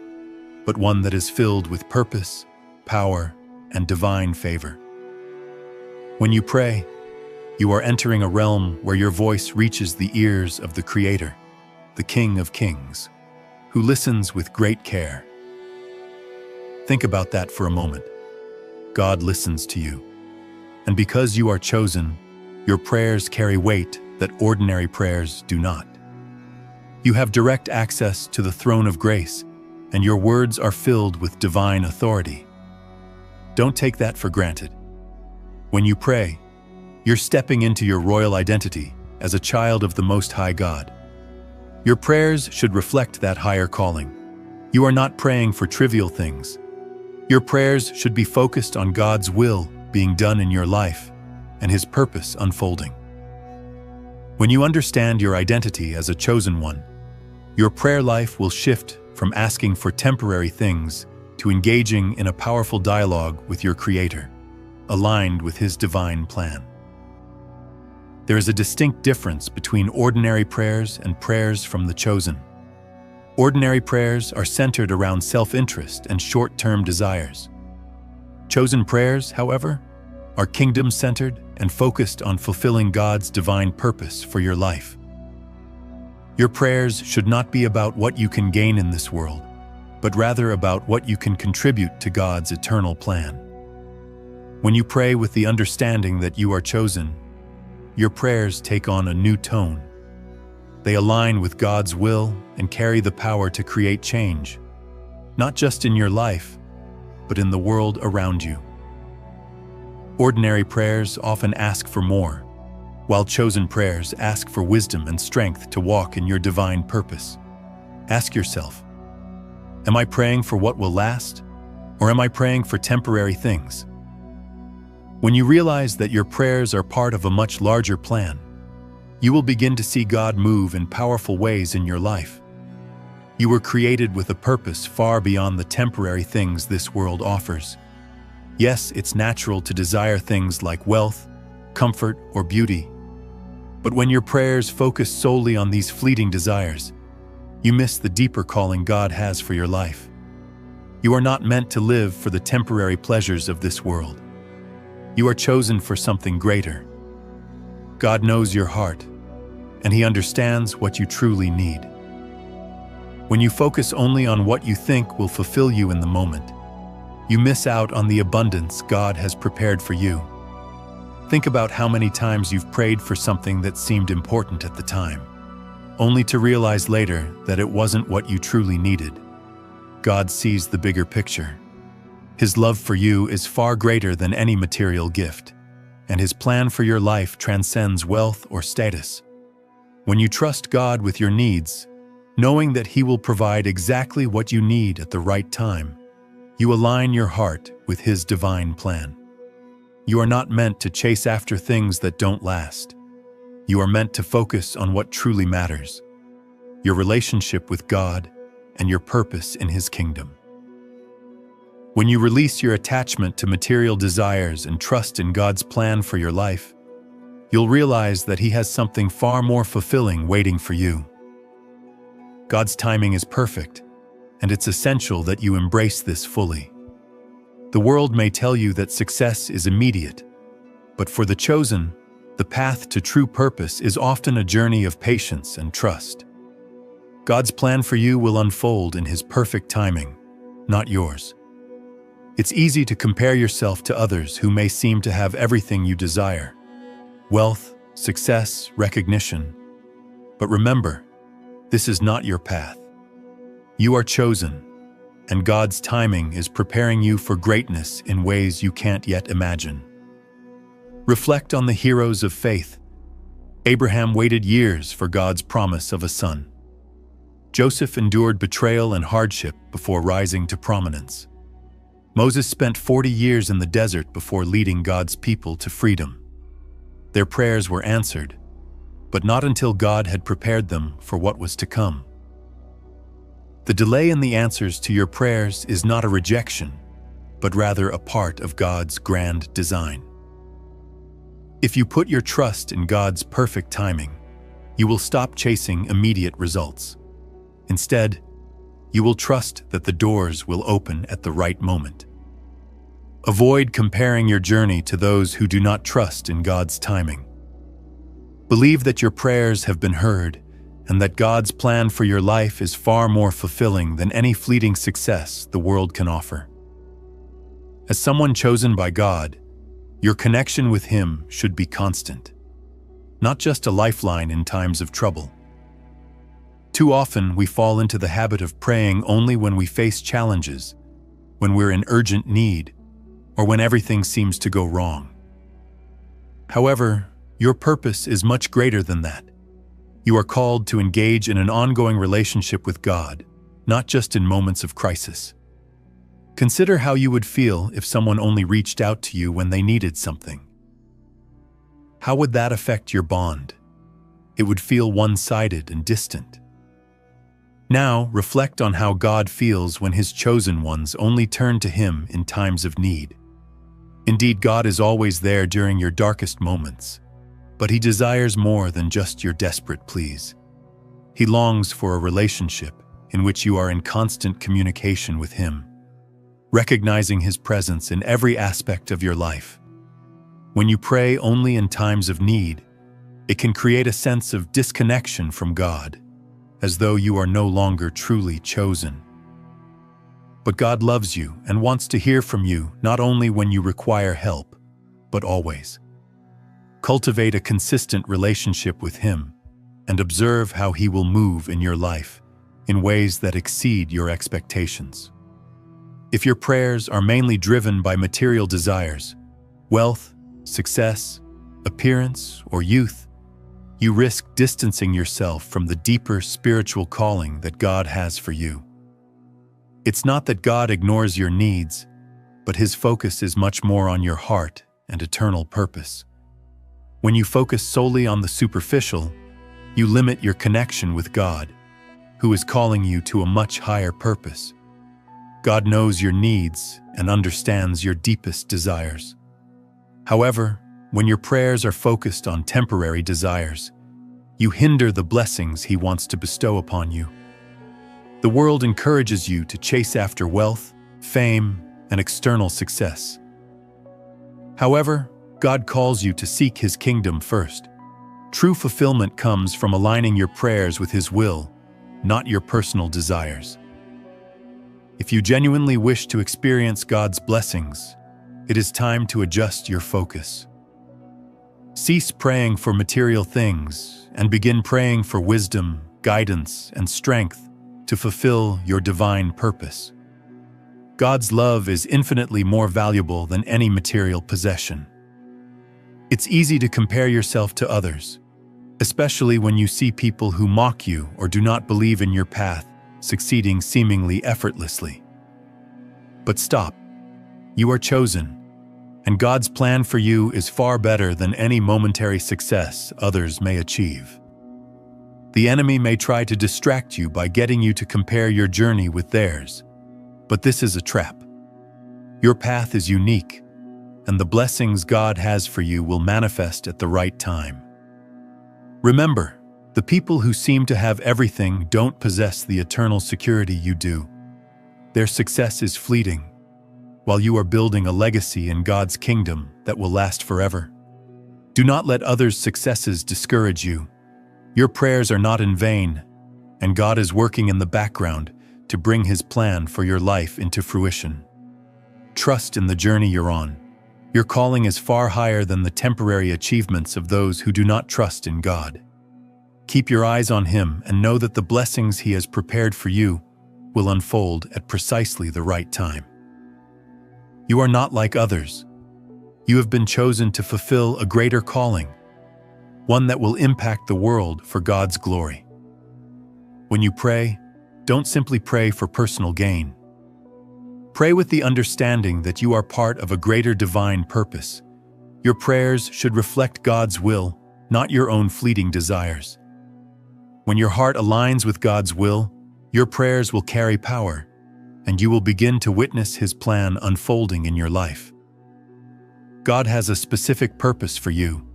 but one that is filled with purpose, power, and divine favor. When you pray, you are entering a realm where your voice reaches the ears of the Creator, the King of Kings, who listens with great care. Think about that for a moment. God listens to you. And because you are chosen, your prayers carry weight that ordinary prayers do not. You have direct access to the throne of grace, and your words are filled with divine authority. Don't take that for granted. When you pray, you're stepping into your royal identity as a child of the Most High God. Your prayers should reflect that higher calling. You are not praying for trivial things. Your prayers should be focused on God's will being done in your life and His purpose unfolding. When you understand your identity as a chosen one, your prayer life will shift from asking for temporary things to engaging in a powerful dialogue with your Creator, aligned with His divine plan. There is a distinct difference between ordinary prayers and prayers from the chosen. Ordinary prayers are centered around self-interest and short-term desires. Chosen prayers, however, are kingdom-centered and focused on fulfilling God's divine purpose for your life. Your prayers should not be about what you can gain in this world, but rather about what you can contribute to God's eternal plan. When you pray with the understanding that you are chosen, your prayers take on a new tone. They align with God's will and carry the power to create change, not just in your life, but in the world around you. Ordinary prayers often ask for more, while chosen prayers ask for wisdom and strength to walk in your divine purpose. Ask yourself, am I praying for what will last, or am I praying for temporary things? When you realize that your prayers are part of a much larger plan, you will begin to see God move in powerful ways in your life. You were created with a purpose far beyond the temporary things this world offers. Yes, it's natural to desire things like wealth, comfort, or beauty. But when your prayers focus solely on these fleeting desires, you miss the deeper calling God has for your life. You are not meant to live for the temporary pleasures of this world. You are chosen for something greater. God knows your heart, and He understands what you truly need. When you focus only on what you think will fulfill you in the moment, you miss out on the abundance God has prepared for you. Think about how many times you've prayed for something that seemed important at the time, only to realize later that it wasn't what you truly needed. God sees the bigger picture. His love for you is far greater than any material gift, and His plan for your life transcends wealth or status. When you trust God with your needs, knowing that He will provide exactly what you need at the right time, you align your heart with His divine plan. You are not meant to chase after things that don't last. You are meant to focus on what truly matters: your relationship with God and your purpose in His kingdom. When you release your attachment to material desires and trust in God's plan for your life, you'll realize that He has something far more fulfilling waiting for you. God's timing is perfect, and it's essential that you embrace this fully. The world may tell you that success is immediate, but for the chosen, the path to true purpose is often a journey of patience and trust. God's plan for you will unfold in His perfect timing, not yours. It's easy to compare yourself to others who may seem to have everything you desire: wealth, success, recognition. But remember, this is not your path. You are chosen, and God's timing is preparing you for greatness in ways you can't yet imagine. Reflect on the heroes of faith. Abraham waited years for God's promise of a son. Joseph endured betrayal and hardship before rising to prominence. Moses spent 40 years in the desert before leading God's people to freedom. Their prayers were answered, but not until God had prepared them for what was to come. The delay in the answers to your prayers is not a rejection, but rather a part of God's grand design. If you put your trust in God's perfect timing, you will stop chasing immediate results. Instead, you will trust that the doors will open at the right moment. Avoid comparing your journey to those who do not trust in God's timing. Believe that your prayers have been heard and that God's plan for your life is far more fulfilling than any fleeting success the world can offer. As someone chosen by God, your connection with Him should be constant, not just a lifeline in times of trouble. Too often, we fall into the habit of praying only when we face challenges, when we're in urgent need, or when everything seems to go wrong. However, your purpose is much greater than that. You are called to engage in an ongoing relationship with God, not just in moments of crisis. Consider how you would feel if someone only reached out to you when they needed something. How would that affect your bond? It would feel one-sided and distant. Now, reflect on how God feels when His chosen ones only turn to Him in times of need. Indeed, God is always there during your darkest moments, but He desires more than just your desperate pleas. He longs for a relationship in which you are in constant communication with Him, recognizing His presence in every aspect of your life. When you pray only in times of need, it can create a sense of disconnection from God, as though you are no longer truly chosen. But God loves you and wants to hear from you not only when you require help, but always. Cultivate a consistent relationship with Him and observe how He will move in your life in ways that exceed your expectations. If your prayers are mainly driven by material desires, wealth, success, appearance, or youth, you risk distancing yourself from the deeper spiritual calling that God has for you. It's not that God ignores your needs, but His focus is much more on your heart and eternal purpose. When you focus solely on the superficial, you limit your connection with God, who is calling you to a much higher purpose. God knows your needs and understands your deepest desires. However, when your prayers are focused on temporary desires, you hinder the blessings He wants to bestow upon you. The world encourages you to chase after wealth, fame, and external success. However, God calls you to seek His kingdom first. True fulfillment comes from aligning your prayers with His will, not your personal desires. If you genuinely wish to experience God's blessings, it is time to adjust your focus. Cease praying for material things and begin praying for wisdom, guidance, and strength to fulfill your divine purpose. God's love is infinitely more valuable than any material possession. It's easy to compare yourself to others, especially when you see people who mock you or do not believe in your path succeeding seemingly effortlessly. But stop. You are chosen, And God's plan for you is far better than any momentary success others may achieve. The enemy may try to distract you by getting you to compare your journey with theirs, but this is a trap. Your path is unique, and the blessings God has for you will manifest at the right time. Remember, the people who seem to have everything don't possess the eternal security you do. Their success is fleeting, while you are building a legacy in God's kingdom that will last forever. Do not let others' successes discourage you. Your prayers are not in vain, and God is working in the background to bring His plan for your life into fruition. Trust in the journey you're on. Your calling is far higher than the temporary achievements of those who do not trust in God. Keep your eyes on Him and know that the blessings He has prepared for you will unfold at precisely the right time. You are not like others. You have been chosen to fulfill a greater calling, one that will impact the world for God's glory. When you pray, don't simply pray for personal gain. Pray with the understanding that you are part of a greater divine purpose. Your prayers should reflect God's will, not your own fleeting desires. When your heart aligns with God's will, your prayers will carry power, and you will begin to witness His plan unfolding in your life. God has a specific purpose for you,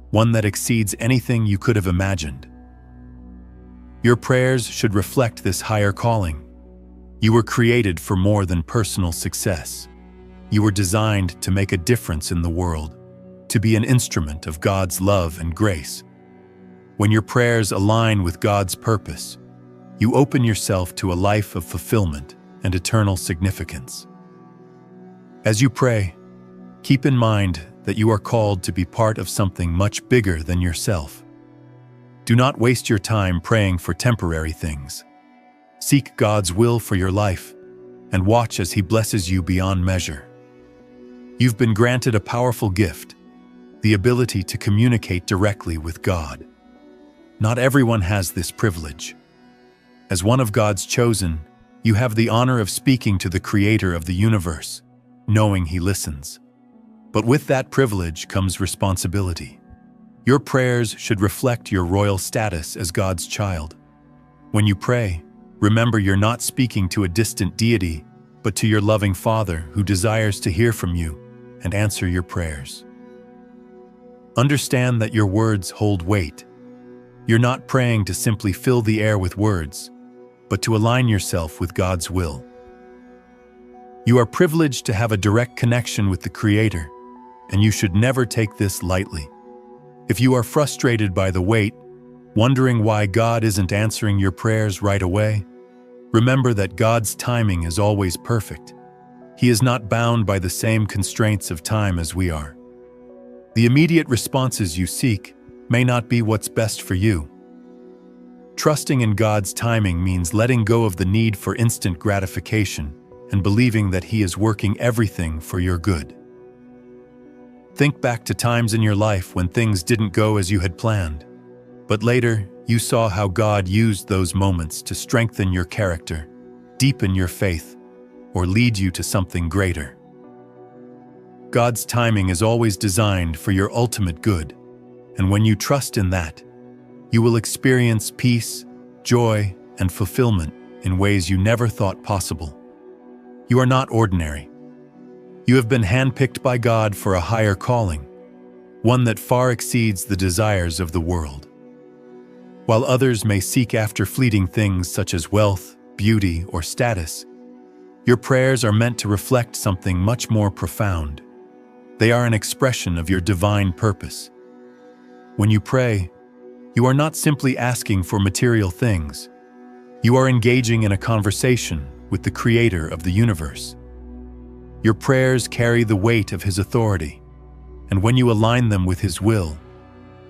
one that exceeds anything you could have imagined. Your prayers should reflect this higher calling. You were created for more than personal success. You were designed to make a difference in the world, to be an instrument of God's love and grace. When your prayers align with God's purpose, you open yourself to a life of fulfillment and eternal significance. As you pray, keep in mind that you are called to be part of something much bigger than yourself. Do not waste your time praying for temporary things. Seek God's will for your life and watch as He blesses you beyond measure. You've been granted a powerful gift, the ability to communicate directly with God. Not everyone has this privilege. As one of God's chosen, you have the honor of speaking to the Creator of the universe, knowing He listens. But with that privilege comes responsibility. Your prayers should reflect your royal status as God's child. When you pray, remember you're not speaking to a distant deity, but to your loving Father who desires to hear from you and answer your prayers. Understand that your words hold weight. You're not praying to simply fill the air with words, but to align yourself with God's will. You are privileged to have a direct connection with the Creator, and you should never take this lightly. If you are frustrated by the wait, wondering why God isn't answering your prayers right away, remember that God's timing is always perfect. He is not bound by the same constraints of time as we are. The immediate responses you seek may not be what's best for you. Trusting in God's timing means letting go of the need for instant gratification and believing that He is working everything for your good. Think back to times in your life when things didn't go as you had planned, but later you saw how God used those moments to strengthen your character, deepen your faith, or lead you to something greater. God's timing is always designed for your ultimate good, and when you trust in that, you will experience peace, joy, and fulfillment in ways you never thought possible. You are not ordinary. You have been handpicked by God for a higher calling, one that far exceeds the desires of the world. While others may seek after fleeting things such as wealth, beauty, or status, your prayers are meant to reflect something much more profound. They are an expression of your divine purpose. When you pray, you are not simply asking for material things. You are engaging in a conversation with the Creator of the universe. Your prayers carry the weight of His authority, and when you align them with His will,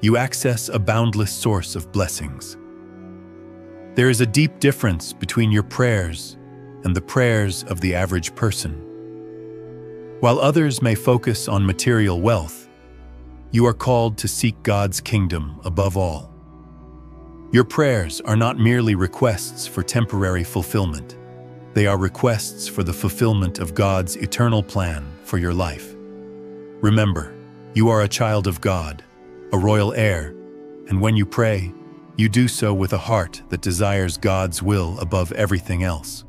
you access a boundless source of blessings. There is a deep difference between your prayers and the prayers of the average person. While others may focus on material wealth, you are called to seek God's kingdom above all. Your prayers are not merely requests for temporary fulfillment. They are requests for the fulfillment of God's eternal plan for your life. Remember, you are a child of God, a royal heir, and when you pray, you do so with a heart that desires God's will above everything else.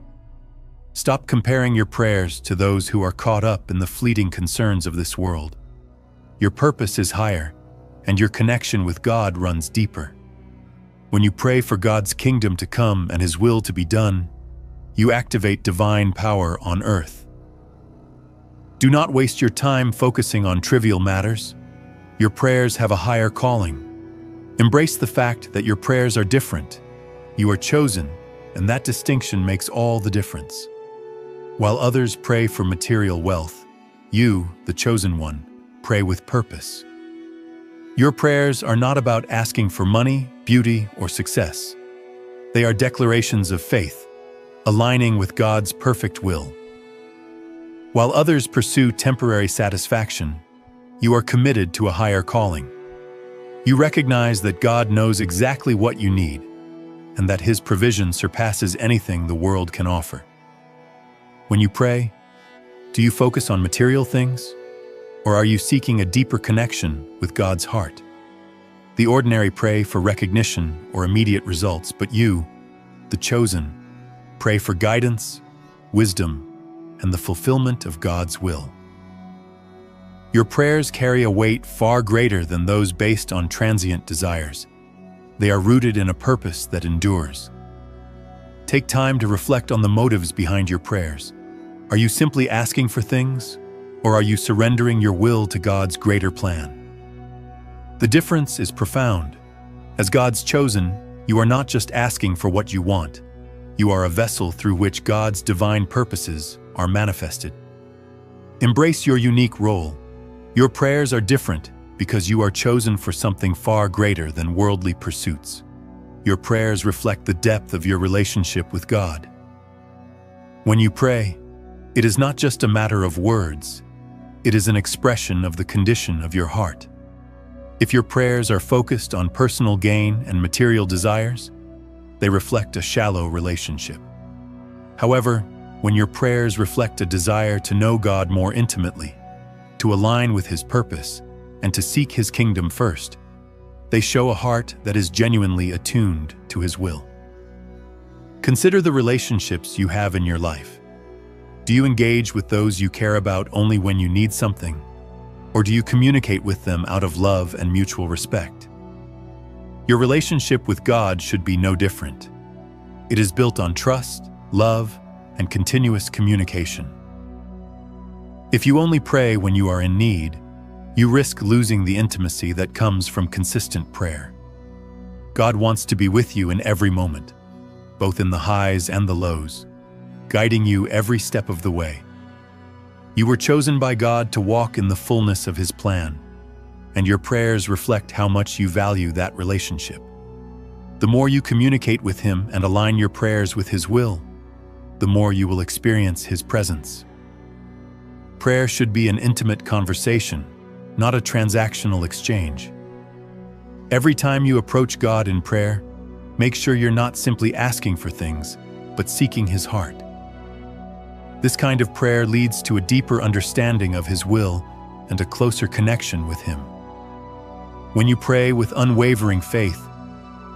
Stop comparing your prayers to those who are caught up in the fleeting concerns of this world. Your purpose is higher, and your connection with God runs deeper. When you pray for God's kingdom to come and His will to be done, you activate divine power on earth. Do not waste your time focusing on trivial matters. Your prayers have a higher calling. Embrace the fact that your prayers are different. You are chosen, and that distinction makes all the difference. While others pray for material wealth, you, the chosen one, pray with purpose. Your prayers are not about asking for money, beauty, or success. They are declarations of faith, aligning with God's perfect will. While others pursue temporary satisfaction, you are committed to a higher calling. You recognize that God knows exactly what you need, and that His provision surpasses anything the world can offer. When you pray, do you focus on material things, or are you seeking a deeper connection with God's heart? The ordinary pray for recognition or immediate results, but you, the chosen, pray for guidance, wisdom, and the fulfillment of God's will. Your prayers carry a weight far greater than those based on transient desires. They are rooted in a purpose that endures. Take time to reflect on the motives behind your prayers. Are you simply asking for things, or are you surrendering your will to God's greater plan? The difference is profound. As God's chosen, you are not just asking for what you want. You are a vessel through which God's divine purposes are manifested. Embrace your unique role. Your prayers are different because you are chosen for something far greater than worldly pursuits. Your prayers reflect the depth of your relationship with God. When you pray, it is not just a matter of words. It is an expression of the condition of your heart. If your prayers are focused on personal gain and material desires, they reflect a shallow relationship. However, when your prayers reflect a desire to know God more intimately, to align with His purpose, and to seek His kingdom first, they show a heart that is genuinely attuned to His will. Consider the relationships you have in your life. Do you engage with those you care about only when you need something, or do you communicate with them out of love and mutual respect? Your relationship with God should be no different. It is built on trust, love, and continuous communication. If you only pray when you are in need, you risk losing the intimacy that comes from consistent prayer. God wants to be with you in every moment, both in the highs and the lows, guiding you every step of the way. You were chosen by God to walk in the fullness of His plan, and your prayers reflect how much you value that relationship. The more you communicate with Him and align your prayers with His will, the more you will experience His presence. Prayer should be an intimate conversation, not a transactional exchange. Every time you approach God in prayer, make sure you're not simply asking for things, but seeking His heart. This kind of prayer leads to a deeper understanding of His will and a closer connection with Him. When you pray with unwavering faith,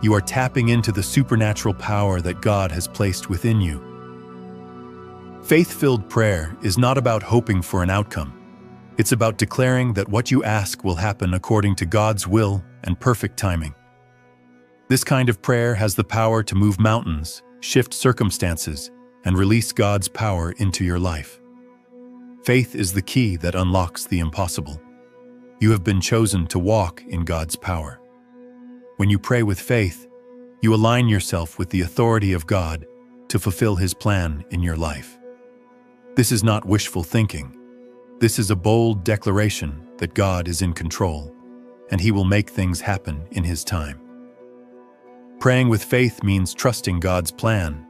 you are tapping into the supernatural power that God has placed within you. Faith-filled prayer is not about hoping for an outcome. It's about declaring that what you ask will happen according to God's will and perfect timing. This kind of prayer has the power to move mountains, shift circumstances, and release God's power into your life. Faith is the key that unlocks the impossible. You have been chosen to walk in God's power. When you pray with faith, you align yourself with the authority of God to fulfill His plan in your life. This is not wishful thinking. This is a bold declaration that God is in control, and He will make things happen in His time. Praying with faith means trusting God's plan,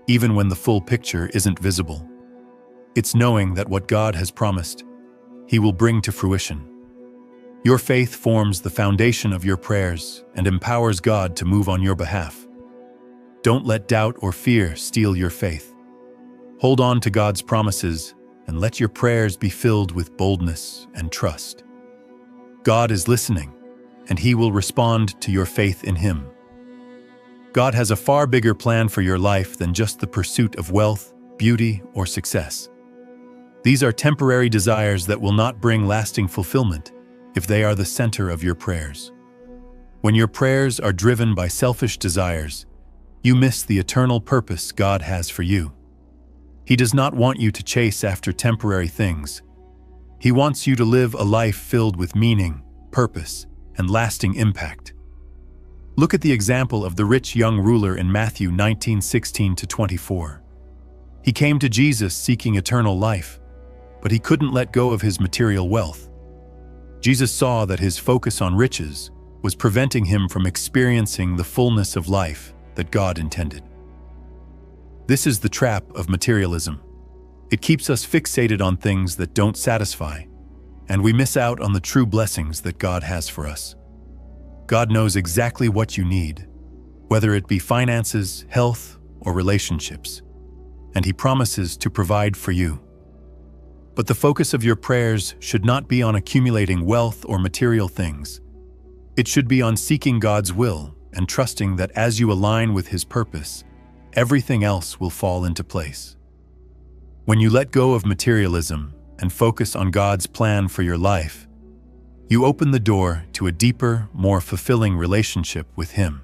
even when the full picture isn't visible. It's knowing that what God has promised, He will bring to fruition. Your faith forms the foundation of your prayers and empowers God to move on your behalf. Don't let doubt or fear steal your faith. Hold on to God's promises and let your prayers be filled with boldness and trust. God is listening, and He will respond to your faith in Him. God has a far bigger plan for your life than just the pursuit of wealth, beauty, or success. These are temporary desires that will not bring lasting fulfillment if they are the center of your prayers. When your prayers are driven by selfish desires, you miss the eternal purpose God has for you. He does not want you to chase after temporary things. He wants you to live a life filled with meaning, purpose, and lasting impact. Look at the example of the rich young ruler in Matthew 19:16-24. He came to Jesus seeking eternal life, but he couldn't let go of his material wealth. Jesus saw that his focus on riches was preventing him from experiencing the fullness of life that God intended. This is the trap of materialism. It keeps us fixated on things that don't satisfy, and we miss out on the true blessings that God has for us. God knows exactly what you need, whether it be finances, health, or relationships, and He promises to provide for you. But the focus of your prayers should not be on accumulating wealth or material things. It should be on seeking God's will and trusting that as you align with His purpose, everything else will fall into place. When you let go of materialism and focus on God's plan for your life, you open the door to a deeper, more fulfilling relationship with Him.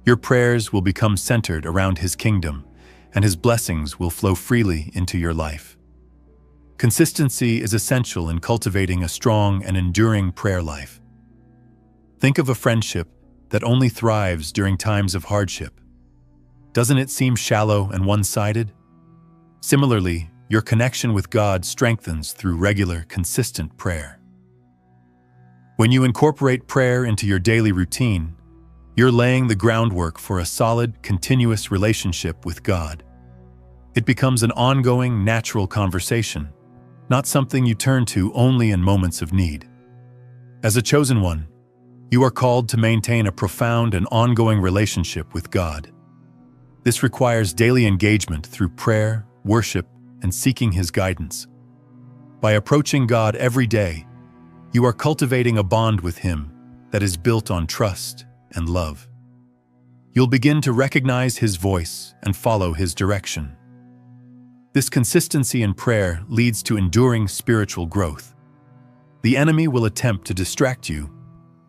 Your prayers will become centered around His kingdom, and His blessings will flow freely into your life. Consistency is essential in cultivating a strong and enduring prayer life. Think of a friendship that only thrives during times of hardship. Doesn't it seem shallow and one-sided? Similarly, your connection with God strengthens through regular, consistent prayer. When you incorporate prayer into your daily routine, you're laying the groundwork for a solid, continuous relationship with God. It becomes an ongoing, natural conversation, not something you turn to only in moments of need. As a chosen one, you are called to maintain a profound and ongoing relationship with God. This requires daily engagement through prayer, worship, and seeking His guidance. By approaching God every day, you are cultivating a bond with Him that is built on trust and love. You'll begin to recognize His voice and follow His direction. This consistency in prayer leads to enduring spiritual growth. The enemy will attempt to distract you,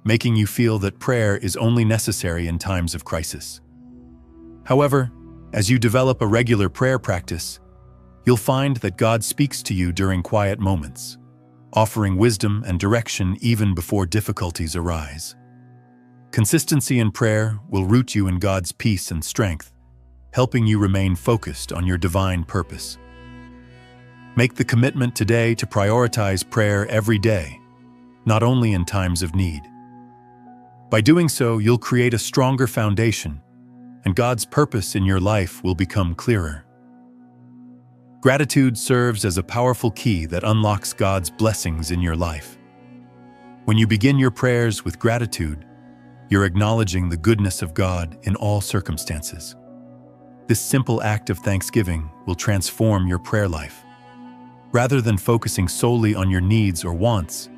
making you feel that prayer is only necessary in times of crisis. However, as you develop a regular prayer practice, you'll find that God speaks to you during quiet moments, offering wisdom and direction even before difficulties arise. Consistency in prayer will root you in God's peace and strength, helping you remain focused on your divine purpose. Make the commitment today to prioritize prayer every day, not only in times of need. By doing so, you'll create a stronger foundation, and God's purpose in your life will become clearer. Gratitude serves as a powerful key that unlocks God's blessings in your life. When you begin your prayers with gratitude, you're acknowledging the goodness of God in all circumstances. This simple act of thanksgiving will transform your prayer life. Rather than focusing solely on your needs or wants,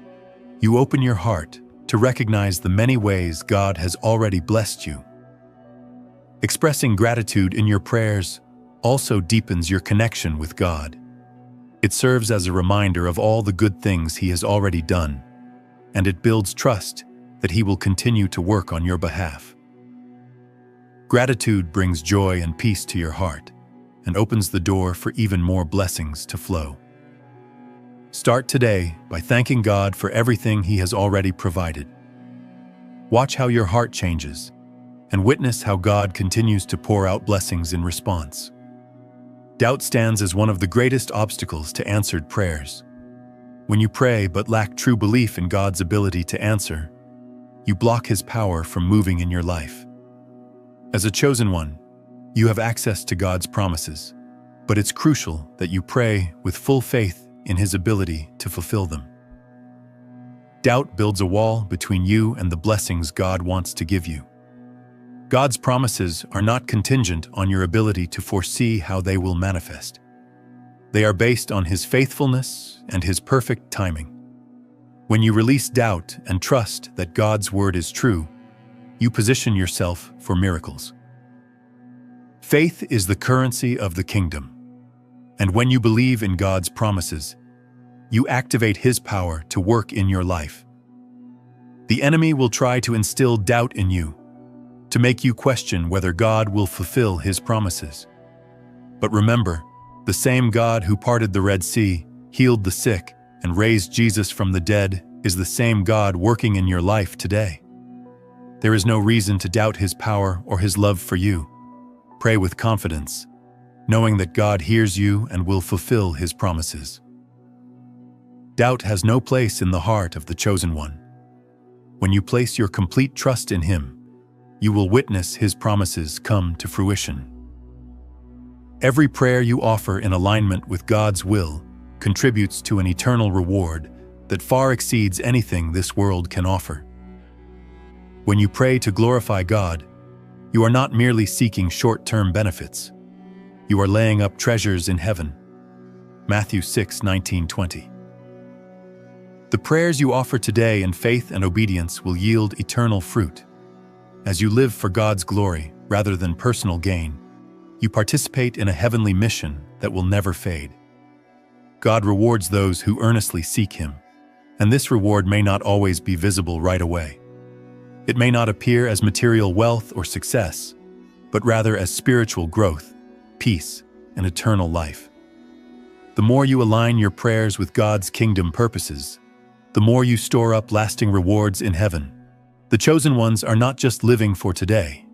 you open your heart to recognize the many ways God has already blessed you. Expressing gratitude in your prayers also deepens your connection with God. It serves as a reminder of all the good things He has already done, and it builds trust that He will continue to work on your behalf. Gratitude brings joy and peace to your heart and opens the door for even more blessings to flow. Start today by thanking God for everything He has already provided. Watch how your heart changes and witness how God continues to pour out blessings in response. Doubt stands as one of the greatest obstacles to answered prayers. When you pray but lack true belief in God's ability to answer, you block His power from moving in your life. As a chosen one, you have access to God's promises, but it's crucial that you pray with full faith in His ability to fulfill them. Doubt builds a wall between you and the blessings God wants to give you. God's promises are not contingent on your ability to foresee how they will manifest. They are based on His faithfulness and His perfect timing. When you release doubt and trust that God's word is true, you position yourself for miracles. Faith is the currency of the kingdom, and when you believe in God's promises, you activate His power to work in your life. The enemy will try to instill doubt in you, to make you question whether God will fulfill His promises. But remember, the same God who parted the Red Sea, healed the sick, and raised Jesus from the dead is the same God working in your life today. There is no reason to doubt His power or His love for you. Pray with confidence, knowing that God hears you and will fulfill His promises. Doubt has no place in the heart of the chosen one. When you place your complete trust in Him, you will witness His promises come to fruition. Every prayer you offer in alignment with God's will contributes to an eternal reward that far exceeds anything this world can offer. When you pray to glorify God, you are not merely seeking short-term benefits. You are laying up treasures in heaven. Matthew 6:19-20. The prayers you offer today in faith and obedience will yield eternal fruit. As you live for God's glory rather than personal gain, you participate in a heavenly mission that will never fade. God rewards those who earnestly seek Him, and this reward may not always be visible right away. It may not appear as material wealth or success, but rather as spiritual growth, peace, and eternal life. The more you align your prayers with God's kingdom purposes, the more you store up lasting rewards in heaven. The chosen ones are not just living for today,